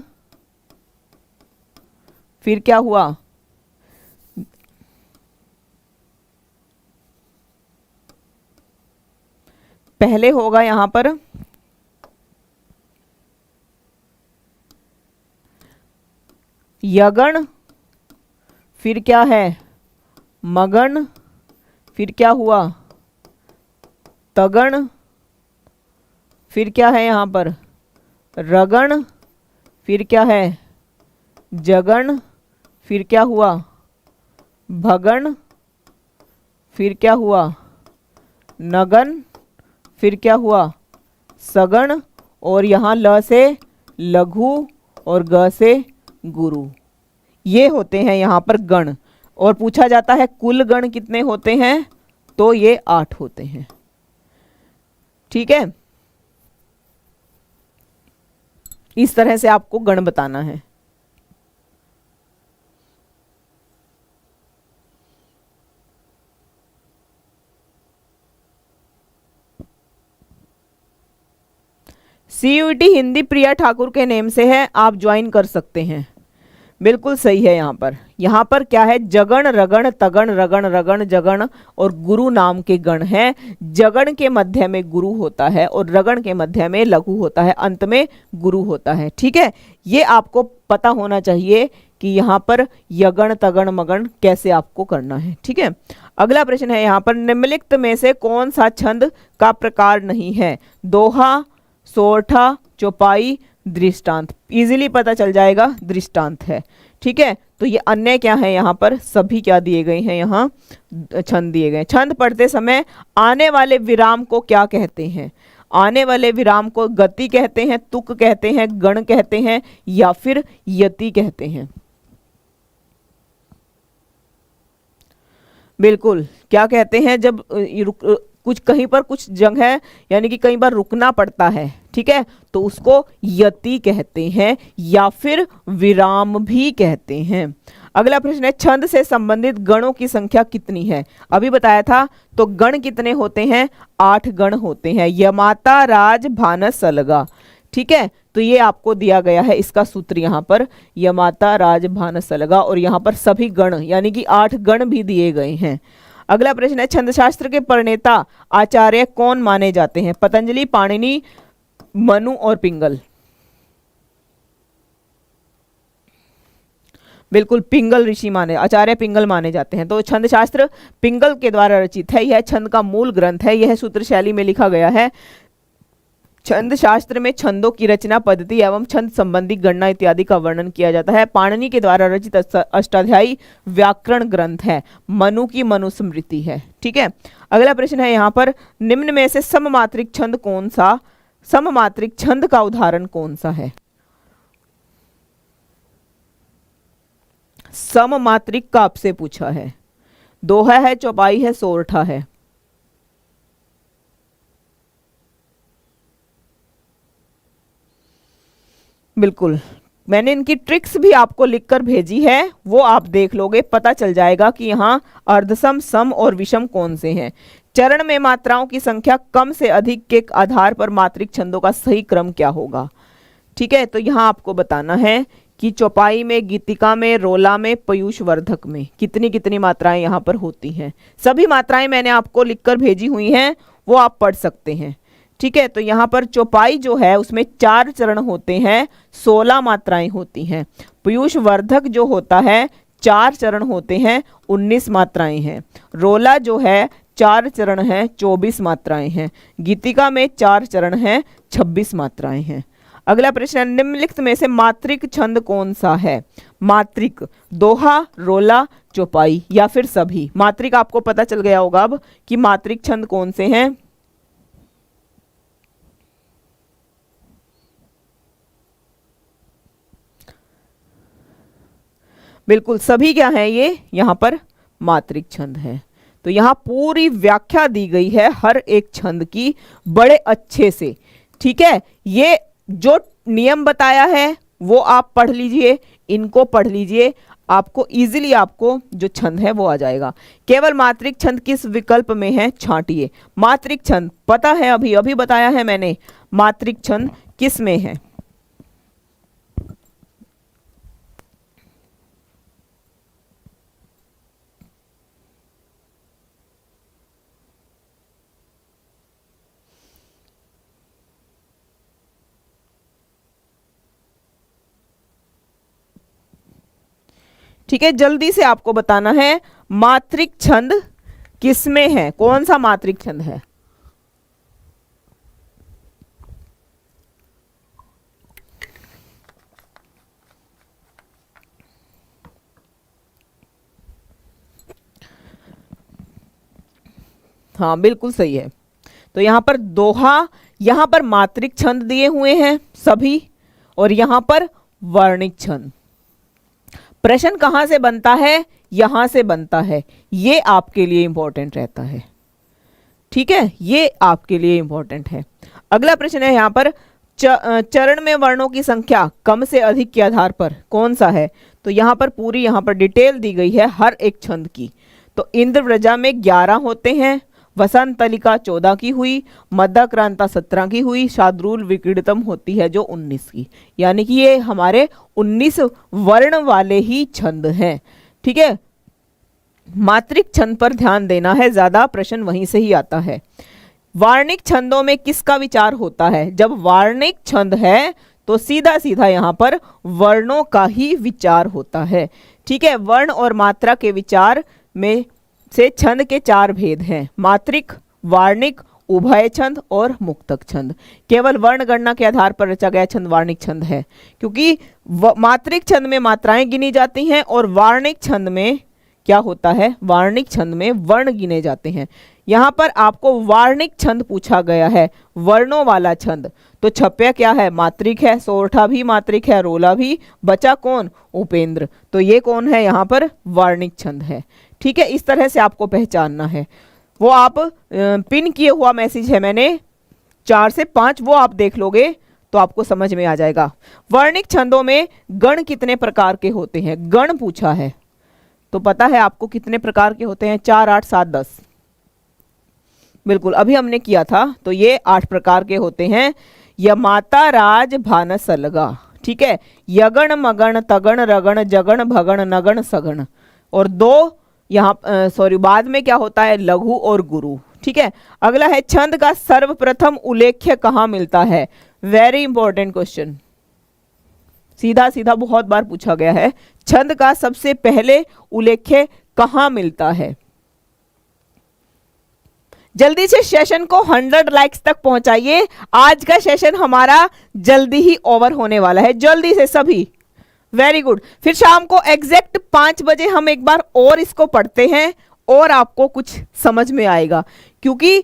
फिर क्या हुआ? पहले होगा यहां पर यगण, फिर क्या है? मगण, फिर क्या हुआ? तगण, फिर क्या है यहां पर? रगण, फिर क्या है? जगण, फिर क्या हुआ? भगण, फिर क्या हुआ? नगन, फिर क्या हुआ? सगण, और यहां ल से लघु और ग से गुरु, ये होते हैं यहां पर गण। और पूछा जाता है कुल गण कितने होते हैं, तो ये 8 होते हैं, ठीक है। इस तरह से आपको गण बताना है। सीयूटी हिंदी प्रिया ठाकुर के नेम से है, आप ज्वाइन कर सकते हैं। बिल्कुल सही है। यहाँ पर क्या है? जगण, रगण, तगण, रगण, रगण, जगण और गुरु नाम के गण हैं। जगण के मध्य में गुरु होता है और रगण के मध्य में लघु होता है, अंत में गुरु होता है, ठीक है। ये आपको पता होना चाहिए कि यहाँ पर यगण, तगण, मगण कैसे आपको करना है, ठीक है। अगला प्रश्न है यहाँ पर, निम्नलिखित में से कौन सा छंद का प्रकार नहीं है? दोहा, सोरठा, चौपाई, दृष्टांत। इजीली पता चल जाएगा दृष्टांत है, ठीक है। तो ये अन्य क्या है? यहाँ पर सभी क्या दिए गए हैं? यहाँ छंद दिए गए। छंद पढ़ते समय आने वाले विराम को क्या कहते हैं? आने वाले विराम को गति कहते हैं, तुक कहते हैं, गण कहते हैं या फिर यति कहते हैं? बिल्कुल, क्या कहते हैं? जब कुछ कहीं पर कुछ जगह यानी कि कई बार रुकना पड़ता है, ठीक है, तो उसको यति कहते हैं या फिर विराम भी कहते हैं। अगला प्रश्न है छंद से संबंधित गणों की संख्या कितनी है? अभी बताया था। तो गण कितने होते हैं? 8 गण होते हैं। यमाता, राज, भानस, अलगा। ठीक है, तो ये आपको दिया गया है इसका सूत्र यहाँ पर, यमाता, राज, भानस, अलगा, और यहाँ पर सभी गण यानी कि 8 गण भी दिए गए हैं। अगला प्रश्न है छंद शास्त्र के प्रणेता आचार्य कौन माने जाते हैं? पतंजलि, पाणिनि, मनु और पिंगल। बिल्कुल, पिंगल ऋषि माने, आचार्य पिंगल माने जाते हैं। तो छंद शास्त्र पिंगल के द्वारा रचित है। यह छंद का मूल ग्रंथ है। यह सूत्र शैली में लिखा गया है। छंद शास्त्र में छंदों की रचना पद्धति एवं छंद संबंधी गणना इत्यादि का वर्णन किया जाता है। पाणिनि के द्वारा रचित अष्टाध्यायी व्याकरण ग्रंथ है। मनु की मनुस्मृति है। ठीक है, अगला प्रश्न है यहाँ पर निम्न में से सममात्रिक छंद कौन सा, सममात्रिक छंद का उदाहरण कौन सा है? सममात्रिक का आपसे पूछा है। दोहा है, चौपाई है, सोरठा है। बिल्कुल, मैंने इनकी ट्रिक्स भी आपको लिखकर भेजी है, वो आप देख लोगे, पता चल जाएगा कि यहाँ अर्धसम, सम और विषम कौन से हैं। चरण में मात्राओं की संख्या कम से अधिक के आधार पर मात्रिक छंदों का सही क्रम क्या होगा? ठीक है, तो यहाँ आपको बताना है कि चौपाई में, गीतिका में, रोला में, पयूष वर्धक में कितनी कितनी मात्राएं यहाँ पर होती हैं। सभी मात्राएं मैंने आपको लिखकर भेजी हुई हैं, वो आप पढ़ सकते हैं। ठीक है, तो यहाँ पर चौपाई जो है उसमें 4 चरण होते हैं, 16 मात्राएं होती हैं। पयूष वर्धक जो होता है 4 चरण होते हैं, 19 मात्राएं हैं। रोला जो है 4 चरण हैं, 24 मात्राएं हैं। गीतिका में 4 चरण हैं, 26 मात्राएं हैं। अगला प्रश्न, निम्नलिखित में से मात्रिक छंद कौन सा है? मात्रिक दोहा, रोला, चौपाई या फिर सभी? मात्रिक आपको पता चल गया होगा अब कि मात्रिक छंद कौन से हैं। बिल्कुल, सभी क्या है ये यहाँ पर मात्रिक छंद है। तो यहाँ पूरी व्याख्या दी गई है हर एक छंद की बड़े अच्छे से। ठीक है, ये जो नियम बताया है वो आप पढ़ लीजिए, इनको पढ़ लीजिए, आपको इजीली आपको जो छंद है वो आ जाएगा। केवल मात्रिक छंद किस विकल्प में है? छांटिए। मात्रिक छंद पता है, अभी अभी बताया है मैंने, मात्रिक छंद किस में है? ठीक है, जल्दी से आपको बताना है मात्रिक छंद किसमें है, कौन सा मात्रिक छंद है? हाँ, बिल्कुल सही है। तो यहां पर दोहा, यहां पर मात्रिक छंद दिए हुए हैं सभी, और यहां पर वर्णिक छंद। प्रश्न कहां से बनता है? यहां से बनता है। ये आपके लिए इंपॉर्टेंट रहता है। ठीक है, ये आपके लिए इंपॉर्टेंट है। अगला प्रश्न है यहां पर चरण में वर्णों की संख्या कम से अधिक के आधार पर कौन सा है? तो यहां पर पूरी यहां पर डिटेल दी गई है हर एक छंद की। तो इंद्रव्रजा में 11 होते हैं, वसंत तलिका 14 की हुई, मध्याक्रांता 17 की हुई, शार्दूल विक्रीडितम होती है जो 19 की। यानी कि ये हमारे 19 वर्ण वाले ही छंद हैं। ठीक है, मात्रिक छंद पर ध्यान देना है, ज्यादा प्रश्न वहीं से ही आता है। वार्णिक छंदों में किसका विचार होता है? जब वार्णिक छंद है तो सीधा सीधा यहाँ पर वर्णों का ही विचार होता है। ठीक है, वर्ण और मात्रा के विचार में से छंद के 4 भेद हैं, मात्रिक, वार्णिक, उभय छंद और मुक्तक छंद। केवल वर्ण गणना के आधार पर रचा गया छंद वार्णिक छंद है, क्योंकि मात्रिक छंद में मात्राएं गिनी जाती हैं और वार्णिक छंद में क्या होता है? वार्णिक छंद में वर्ण गिने जाते हैं। यहाँ पर आपको वार्णिक छंद पूछा गया है, वर्णों वाला छंद। तो छप्या क्या है? मात्रिक है, सोरठा भी मात्रिक है, रोला भी, बचा कौन? उपेंद्र। तो ये कौन है? यहाँ पर वार्णिक छंद है। ठीक है, इस तरह से आपको पहचानना है। वो आप पिन किए हुआ मैसेज है मैंने 4 से 5, वो आप देख लोगे तो आपको समझ में आ जाएगा। वर्णिक छंदों में गण कितने प्रकार के होते हैं? गण पूछा है, तो पता है आपको कितने प्रकार के होते हैं? 4, 8, 7, 10। बिल्कुल, अभी हमने किया था। तो ये 8 प्रकार के होते हैं। यमाता राज भानस अलगा, ठीक है। यगण मगण तगण रगण जगण भगण नगण सगण, और 2 यहाँ सॉरी बाद में क्या होता है? लघु और गुरु, ठीक है। अगला है छंद का सर्वप्रथम उल्लेख्य कहाँ मिलता है? वेरी इंपॉर्टेंट क्वेश्चन, सीधा सीधा बहुत बार पूछा गया है। छंद का सबसे पहले उल्लेख्य कहाँ मिलता है? जल्दी से सेशन को 100 लाइक्स तक पहुंचाइए। आज का सेशन हमारा जल्दी ही ओवर होने वाला है, जल्दी से सभी। Very good. फिर शाम को एग्जैक्ट 5 बजे हम एक बार और इसको पढ़ते हैं और आपको कुछ समझ में आएगा, क्योंकि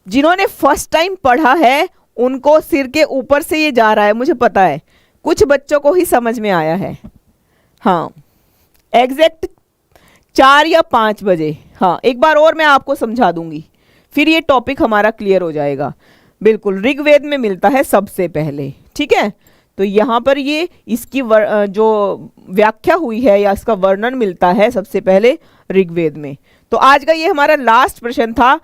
जिन्होंने फर्स्ट टाइम पढ़ा है उनको सिर के ऊपर से ये जा रहा है, मुझे पता है। कुछ बच्चों को ही समझ में आया है। हाँ, एग्जैक्ट 4 या 5 बजे, हाँ एक बार और मैं आपको समझा दूंगी, फिर ये टॉपिक हमारा क्लियर हो जाएगा। बिल्कुल, ऋग्वेद में मिलता है सबसे पहले, ठीक है। तो यहाँ पर ये इसकी जो व्याख्या हुई है या इसका वर्णन मिलता है सबसे पहले ऋग्वेद में। तो आज का ये हमारा लास्ट प्रश्न था।